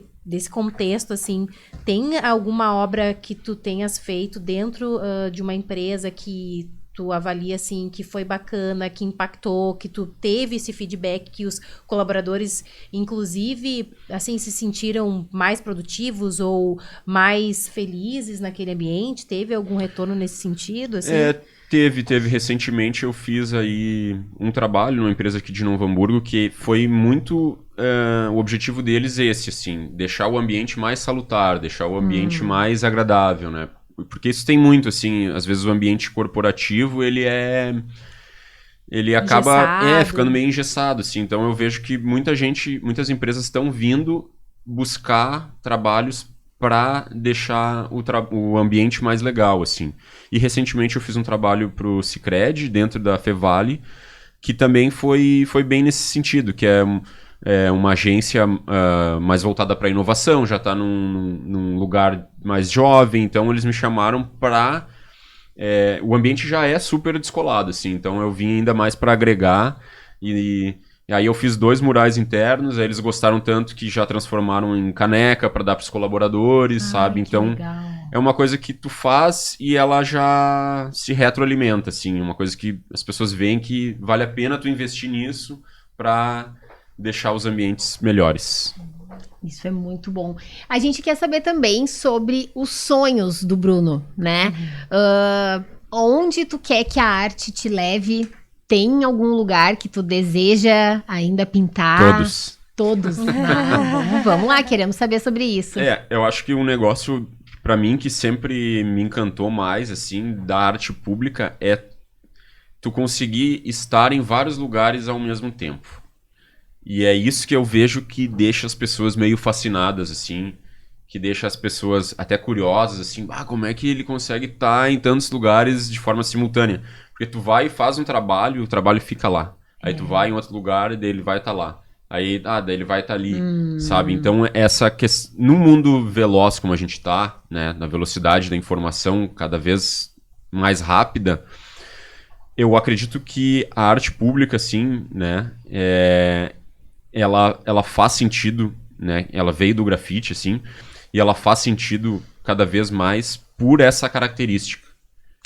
contexto, assim, tem alguma obra que tu tenhas feito dentro de uma empresa que tu avalia, assim, que foi bacana, que impactou, que tu teve esse feedback, que os colaboradores, inclusive, assim, se sentiram mais produtivos ou mais felizes naquele ambiente? Teve algum retorno nesse sentido, assim? Teve. Recentemente eu fiz aí um trabalho numa empresa aqui de Novo Hamburgo que foi muito... o objetivo deles é esse, assim, deixar o ambiente mais salutar, deixar o ambiente mais agradável, né? Porque isso tem muito, assim, às vezes o ambiente corporativo, ele acaba ficando meio engessado, assim. Então eu vejo que muitas empresas estão vindo buscar trabalhos para deixar o ambiente mais legal, assim. E recentemente eu fiz um trabalho pro Sicredi, dentro da Fevale, que também foi bem nesse sentido, que é uma agência mais voltada para inovação, já está num lugar mais jovem, então eles me chamaram para... o ambiente já é super descolado, assim, então eu vim ainda mais para agregar, e aí eu fiz 2 murais internos, aí eles gostaram tanto que já transformaram em caneca para dar para os colaboradores, sabe? Então legal. é uma coisa que tu faz e ela já se retroalimenta, assim, uma coisa que as pessoas veem que vale a pena tu investir nisso para deixar os ambientes melhores. Isso é muito bom. A gente quer saber também sobre os sonhos do Bruno, né? Onde tu quer que a arte te leve? Tem algum lugar que tu deseja ainda pintar? Todos. Vamos lá, queremos saber sobre isso. Eu acho que um negócio, pra mim, que sempre me encantou mais, assim, da arte pública é tu conseguir estar em vários lugares ao mesmo tempo. E é isso que eu vejo que deixa as pessoas meio fascinadas, assim, que deixa as pessoas até curiosas, assim, como é que ele consegue estar em tantos lugares de forma simultânea? Porque tu vai e faz um trabalho, o trabalho fica lá. Aí tu vai em outro lugar e daí ele vai estar lá. Aí, daí ele vai estar ali, sabe? Então, no mundo veloz como a gente tá, né, na velocidade da informação cada vez mais rápida, eu acredito que a arte pública, assim, né, ela faz sentido, né? Ela veio do grafite, assim, e ela faz sentido cada vez mais por essa característica.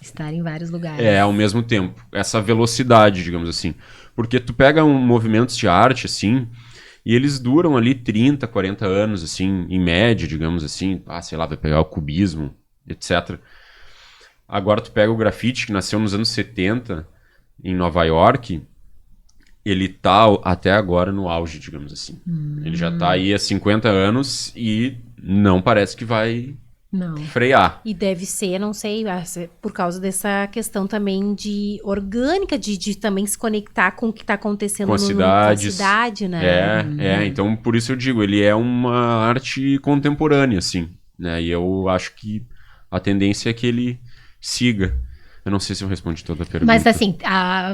Estar em vários lugares. Ao mesmo tempo. Essa velocidade, digamos assim. Porque tu pega movimentos de arte, assim, e eles duram ali 30, 40 anos, assim, em média, digamos assim. Sei lá, vai pegar o cubismo, etc. Agora tu pega o grafite, que nasceu nos anos 70, em Nova York, ele tá até agora no auge, digamos assim. Ele já tá aí há 50 anos e não parece que vai frear. E deve ser, não sei, por causa dessa questão também de orgânica, de também se conectar com o que está acontecendo Com a cidade, né? Então por isso eu digo, ele é uma arte contemporânea, assim, né? E eu acho que a tendência é que ele siga. Eu não sei se eu respondi toda a pergunta. Mas assim,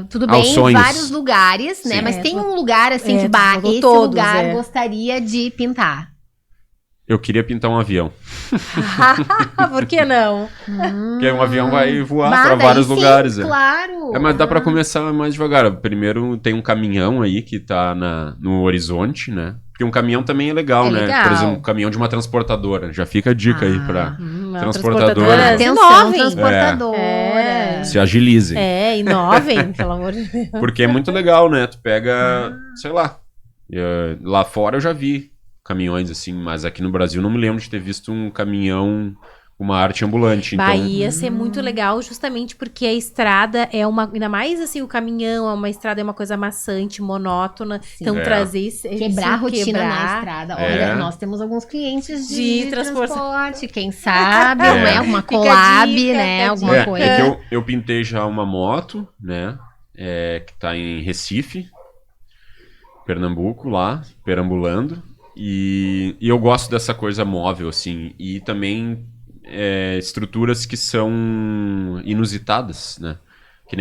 tudo bem, em vários lugares, né? Sim. Mas tem um lugar assim que esse todos, lugar gostaria de pintar. Eu queria pintar um avião. Por que não? Porque um avião vai voar para vários lugares. Claro. Mas dá para começar mais devagar. Primeiro tem um caminhão aí que tá no horizonte, né? Porque um caminhão também é legal, né? Legal. Por exemplo, um caminhão de uma transportadora. Já fica a dica aí para transportadora. transportadora. Atenção, Inovem. transportadora. Se agilizem. Inovem, pelo amor de Deus. Porque é muito legal, né? Tu pega, sei lá. Lá fora eu já vi caminhões assim, mas aqui no Brasil não me lembro de ter visto um caminhão, uma arte ambulante. Então... Ia ser muito legal, justamente porque a estrada é ainda mais assim, o caminhão é uma estrada, é uma coisa maçante, monótona. Sim. Então trazer Quebrar a rotina na estrada. Olha, nós temos alguns clientes de transporte. Quem sabe, né? Uma collab, dica, né? Alguma coisa. É que eu pintei já uma moto, né? Que tá em Recife, Pernambuco, lá, perambulando. E eu gosto dessa coisa móvel, assim. E também estruturas que são inusitadas, né? Que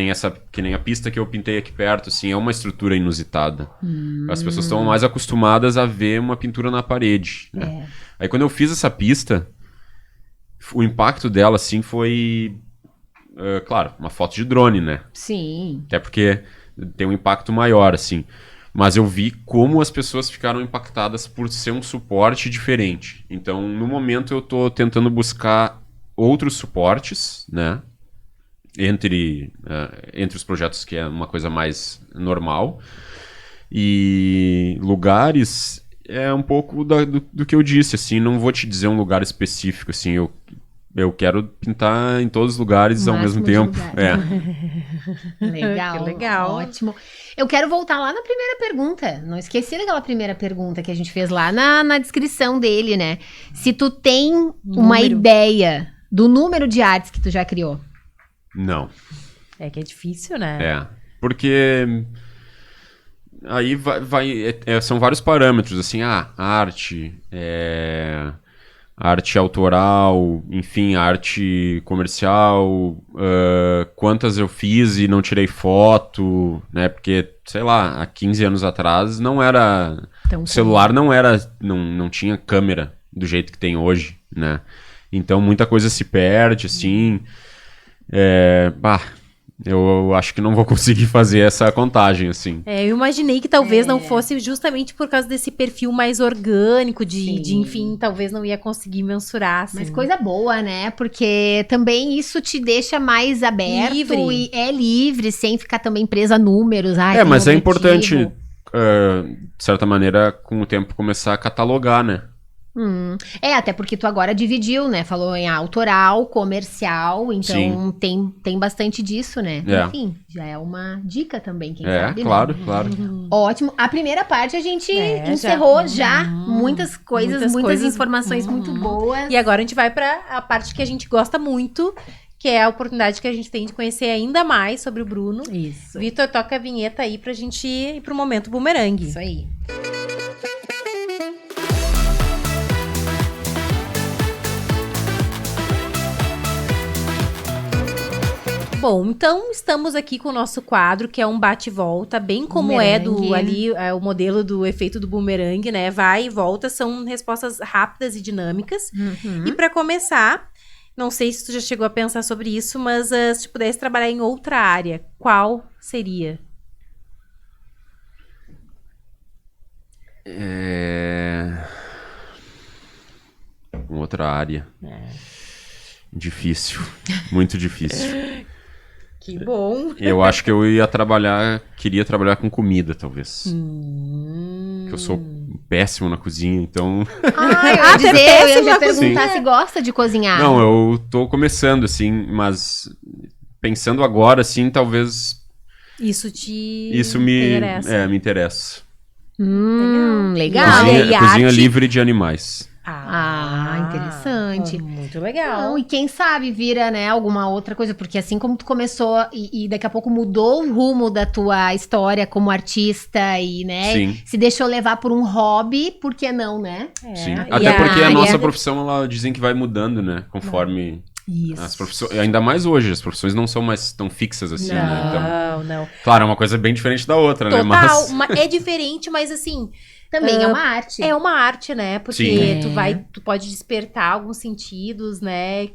nem a pista que eu pintei aqui perto, assim, é uma estrutura inusitada. As pessoas estão mais acostumadas a ver uma pintura na parede, né? Aí quando eu fiz essa pista, o impacto dela, assim, foi... claro, uma foto de drone, né? Sim. Até porque tem um impacto maior, assim. Mas eu vi como as pessoas ficaram impactadas por ser um suporte diferente. Então, no momento, eu estou tentando buscar outros suportes, né? Entre os projetos, que é uma coisa mais normal. E lugares é um pouco do que eu disse, assim. Não vou te dizer um lugar específico, assim. Eu quero pintar em todos os lugares ao mesmo tempo. Legal. Que legal. Ótimo. Eu quero voltar lá na primeira pergunta. Não esqueci daquela primeira pergunta que a gente fez lá na descrição dele, né? Se tu tem uma ideia do número de artes que tu já criou. Não. É que é difícil, né? Porque aí são vários parâmetros, assim, arte, arte autoral, enfim, arte comercial, quantas eu fiz e não tirei foto, né? Porque, sei lá, há 15 anos atrás não era... O celular não tinha câmera do jeito que tem hoje, né? Então muita coisa se perde, assim. Eu acho que não vou conseguir fazer essa contagem, assim. Eu imaginei que talvez não fosse justamente por causa desse perfil mais orgânico, enfim, talvez não ia conseguir mensurar, assim. Mas coisa boa, né? Porque também isso te deixa mais aberto. Livre. E livre, sem ficar também presa a números. Mas é importante, de certa maneira, com o tempo, começar a catalogar, né? Até porque tu agora dividiu, né? Falou em autoral, comercial, então tem bastante disso, né? Enfim, já é uma dica também, quem sabe, claro, né? claro. Ótimo. A primeira parte a gente encerrou já. Muitas coisas, muitas informações muito boas. E agora a gente vai pra a parte que a gente gosta muito, que é a oportunidade que a gente tem de conhecer ainda mais sobre o Bruno. Isso. Vitor, toca a vinheta aí pra gente ir pro momento bumerangue. Isso aí. Bom, então estamos aqui com o nosso quadro, que é um bate-volta, bem como Bumerangue. o modelo do efeito do bumerangue, né? Vai e volta, são respostas rápidas e dinâmicas. E para começar, não sei se tu já chegou a pensar sobre isso, mas se tu pudesse trabalhar em outra área, qual seria? Outra área. Difícil. Muito difícil. Que bom. Eu acho que eu queria trabalhar com comida, talvez. Que eu sou péssimo na cozinha, então... Eu ia já perguntar se gosta de cozinhar. Não, eu tô começando, assim, mas pensando agora, assim, talvez... Isso me interessa. Me interessa. Legal. Cozinha livre de animais. Interessante. Muito legal. E quem sabe vira, né, alguma outra coisa, porque assim como tu começou e daqui a pouco mudou o rumo da tua história como artista e, né, se deixou levar por um hobby, por que não, né? Sim, até porque a nossa profissão, ela dizem que vai mudando, né, conforme... Isso. As profissões, ainda mais hoje, as profissões não são mais tão fixas assim, né? Então, não. Claro, é uma coisa bem diferente da outra, Total, né? é diferente, mas assim... Também é uma arte. É uma arte, né? Porque tu pode despertar alguns sentidos, né?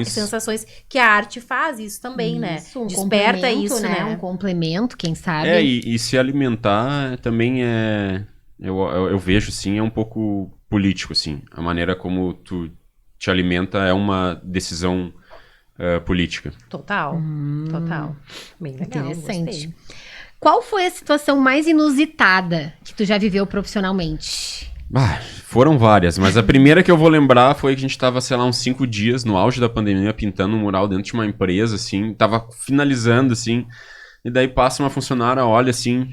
Sensações que a arte faz isso também, né? Desperta isso, né? Um complemento, quem sabe. E se alimentar também eu vejo, assim, é um pouco político, assim. A maneira como tu te alimenta é uma decisão política. Total. Bem legal, interessante. Gostei. Qual foi a situação mais inusitada que tu já viveu profissionalmente? Foram várias, mas a primeira que eu vou lembrar foi que a gente tava, sei lá, uns 5 dias no auge da pandemia pintando um mural dentro de uma empresa, assim, tava finalizando, assim, e daí passa uma funcionária, olha assim...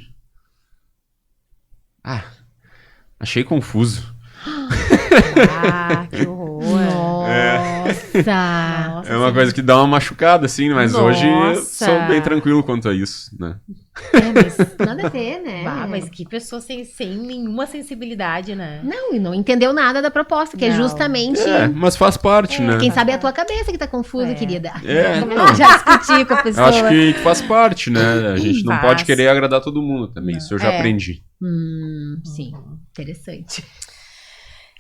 achei confuso. Que horror. Nossa. É uma coisa que dá uma machucada, assim, mas hoje eu sou bem tranquilo quanto a isso, né? Mas nada a ver, né? Mas que pessoa sem nenhuma sensibilidade, né? Não, e não entendeu nada da proposta, que é justamente... mas faz parte, né? Quem sabe é a tua cabeça que tá confusa, querida. Já discuti com a pessoa. Eu acho que faz parte, né? A gente não pode querer agradar todo mundo também, isso eu já aprendi. Sim, interessante.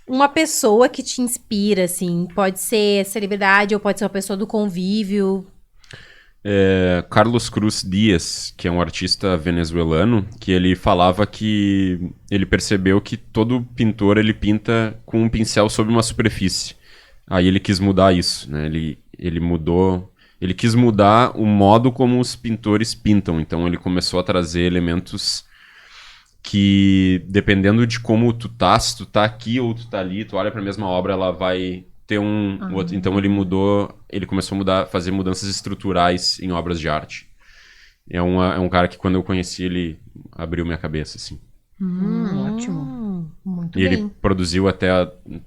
Uma pessoa que te inspira, assim, pode ser celebridade ou pode ser uma pessoa do convívio. Carlos Cruz Dias, que é um artista venezuelano, que ele falava que ele percebeu que todo pintor ele pinta com um pincel sobre uma superfície. Aí ele quis mudar isso, né? Ele quis mudar o modo como os pintores pintam. Então ele começou a trazer elementos que, dependendo de como tu tá, se tu tá aqui ou tu tá ali, tu olha pra mesma obra, ela vai ter outro. Então ele começou a fazer mudanças estruturais em obras de arte. É um cara que, quando eu conheci, ele abriu minha cabeça, assim. Ótimo. Muito bem. E bem. ele produziu até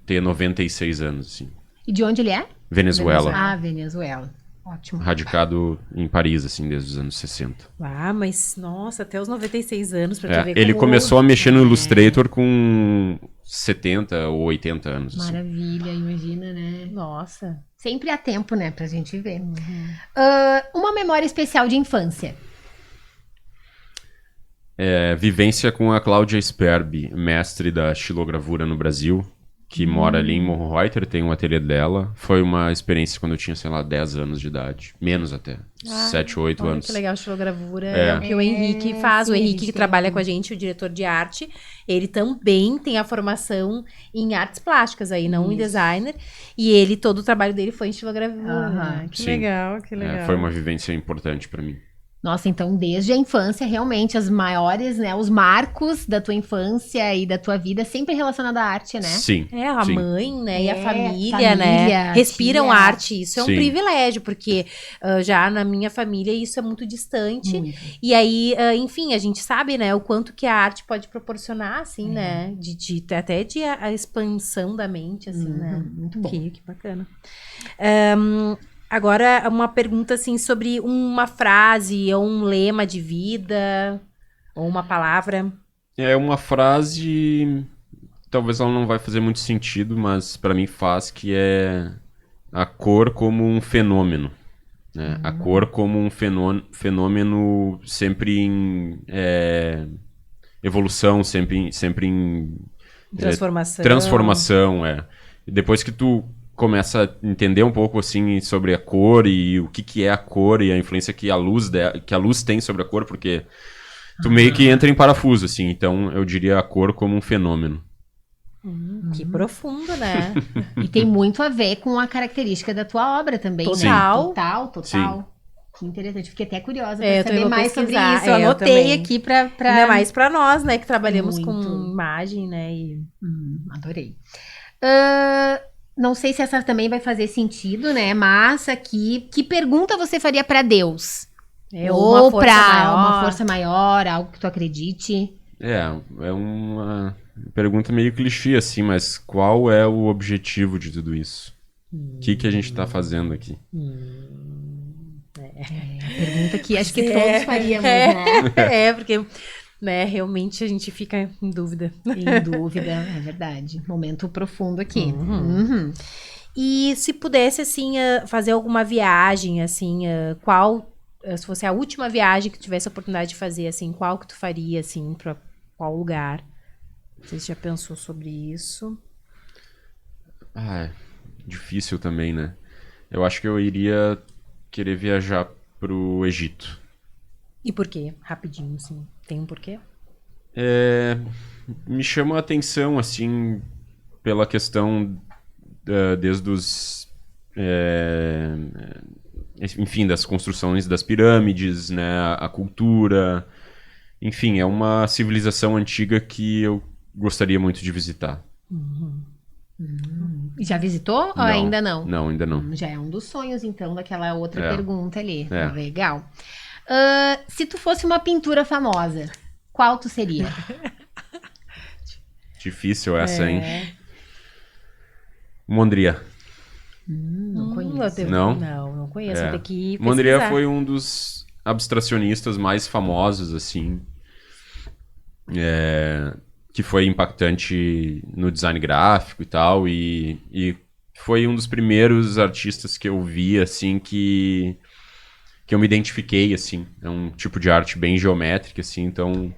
ter 96 anos, assim. E de onde ele é? Venezuela. Venezuela. Ótimo. Radicado em Paris, assim, desde os anos 60. Mas, nossa, até os 96 anos, pra tu ver ele como... começou a mexer no Illustrator com 70 ou 80 anos. Maravilha, assim. Imagina, né? Nossa. Sempre há tempo, né, pra gente ver. Uma memória especial de infância. Vivência com a Cláudia Sperbi, mestre da xilogravura no Brasil, que mora ali em Morro Reuter, tem um ateliê dela. Foi uma experiência quando eu tinha, sei lá, 10 anos de idade. Menos até. 7 ou 8 anos. Que legal, xilogravura. É o que o Henrique faz. O Henrique que trabalha com a gente, o diretor de arte, ele também tem a formação em artes plásticas aí, não em designer. E todo o trabalho dele foi em xilogravura. Que legal, que legal. Foi uma vivência importante pra mim. Nossa, então desde a infância, realmente, as maiores, né, os marcos da tua infância e da tua vida sempre relacionada à arte, né? Sim. A mãe, né, e a família, né, respiram arte, isso é um privilégio, porque já na minha família isso é muito distante, e aí, enfim, a gente sabe, né, o quanto que a arte pode proporcionar, assim, né, até de a expansão da mente, assim, né. Muito bom. Que bacana. Agora, uma pergunta, assim, sobre uma frase ou um lema de vida, ou uma palavra. É uma frase, talvez ela não vai fazer muito sentido, mas pra mim faz, que é a cor como um fenômeno. Né? A cor como um fenômeno sempre em evolução, sempre em transformação. Depois que tu começa a entender um pouco, assim, sobre a cor e o que é a cor e a influência que a luz tem sobre a cor, porque tu meio que entra em parafuso, assim. Então, eu diria a cor como um fenômeno. Que profundo, né? E tem muito a ver com a característica da tua obra também, Total. né? Total. Sim. Que interessante. Fiquei até curiosa Eu pra também saber vou mais sobre pesquisar. isso. Eu Eu anotei também. aqui pra... Ainda mais pra nós, né? Que trabalhamos Muito. com imagem, né? Adorei. Não sei se essa também vai fazer sentido, né? Mas aqui, que pergunta você faria pra Deus? Uma força maior. Uma força maior, algo que tu acredite. É uma pergunta meio clichê, assim, mas qual é o objetivo de tudo isso? O que a gente tá fazendo aqui? Pergunta que acho que todos faríamos, né? Porque, né, realmente a gente fica em dúvida. Em dúvida, é verdade. Momento profundo aqui. E se pudesse, assim, fazer alguma viagem, assim, se fosse a última viagem que tu tivesse a oportunidade de fazer, assim, qual que tu faria, assim, pra qual lugar? Não sei se já pensou sobre isso. É difícil também, né? Eu acho que eu iria querer viajar pro Egito. E por quê? Rapidinho, assim. Tem um porquê? Me chama a atenção, assim, pela questão desde os... enfim, das construções das pirâmides, né? A cultura. Enfim, é uma civilização antiga que eu gostaria muito de visitar. Já visitou ou Não. ainda não? Não, ainda não. Já é um dos sonhos, então, daquela outra É. pergunta ali. É. Legal. Se tu fosse uma pintura famosa, qual tu seria? Difícil essa, hein? Mondrian. Não conheço. Não? Não conheço. Vou ter que pesquisar. Mondrian foi um dos abstracionistas mais famosos, assim. Que foi impactante no design gráfico e tal. E foi um dos primeiros artistas que eu vi, assim, que eu me identifiquei, assim. É um tipo de arte bem geométrica, assim, então...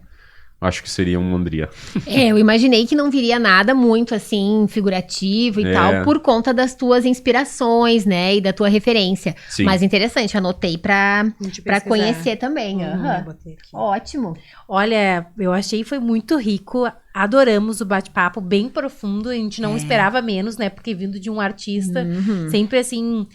Acho que seria um Mondrian. Eu imaginei que não viria nada muito, assim, figurativo e tal, por conta das tuas inspirações, né, e da tua referência. Sim. Mas interessante, anotei pra pesquisar. conhecer também. Botei aqui. Ótimo. Olha, eu achei que foi muito rico. Adoramos o bate-papo, bem profundo. A gente não esperava menos, né? Porque vindo de um artista, sempre assim,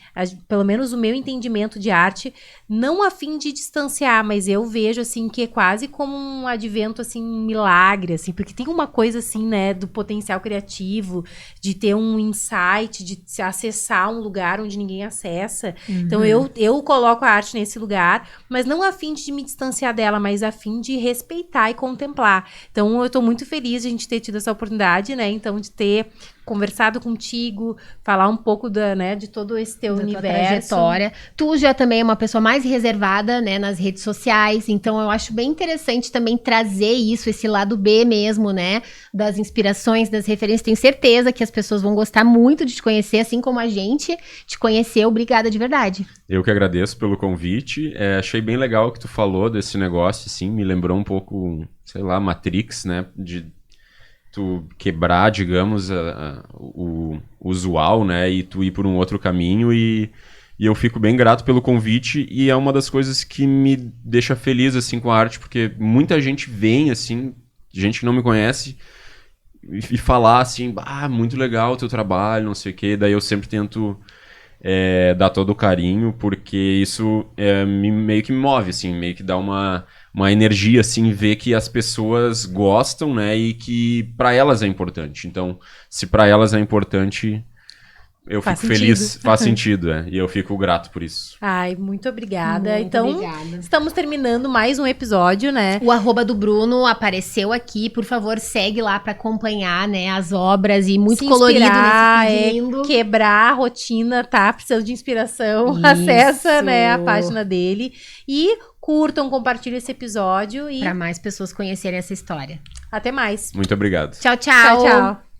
pelo menos o meu entendimento de arte, não a fim de distanciar, mas eu vejo assim que é quase como um advento, assim, um milagre, assim, porque tem uma coisa assim, né, do potencial criativo, de ter um insight, de se acessar um lugar onde ninguém acessa. Então eu coloco a arte nesse lugar, mas não a fim de me distanciar dela, mas a fim de respeitar e contemplar. Então eu tô muito feliz de a gente ter tido essa oportunidade, né? Então, de ter conversado contigo, falar um pouco de todo esse teu Da tua universo. trajetória. Tu já também é uma pessoa mais reservada, né, nas redes sociais, então eu acho bem interessante também trazer isso, esse lado B mesmo, né, das inspirações, das referências. Tenho certeza que as pessoas vão gostar muito de te conhecer, assim como a gente te conheceu. Obrigada de verdade. Eu que agradeço pelo convite. Achei bem legal o que tu falou desse negócio, assim, me lembrou um pouco, sei lá, Matrix, né, de tu quebrar, digamos, o usual, né, e tu ir por um outro caminho, e eu fico bem grato pelo convite, e é uma das coisas que me deixa feliz, assim, com a arte, porque muita gente vem, assim, gente que não me conhece, e falar, assim, muito legal o teu trabalho, não sei o quê, daí eu sempre tento dar todo o carinho, porque isso meio que me move, assim, meio que dá uma energia, assim, ver que as pessoas gostam, né, e que pra elas é importante. Então, se pra elas é importante, eu Faz fico sentido. feliz, faz sentido, e eu fico grato por isso. Ai, muito obrigada. Muito Então, obrigada. estamos terminando mais um episódio, né? O @ do Bruno apareceu aqui, por favor, segue lá pra acompanhar, né, as obras, e muito Se colorido inspirar, nesse feed lindo. quebrar a rotina, tá? Precisando de inspiração, Isso. acessa, né, a página dele e curtam, compartilhem esse episódio e Pra mais pessoas conhecerem essa história. até mais. Muito obrigado. Tchau, tchau. Tchau, tchau.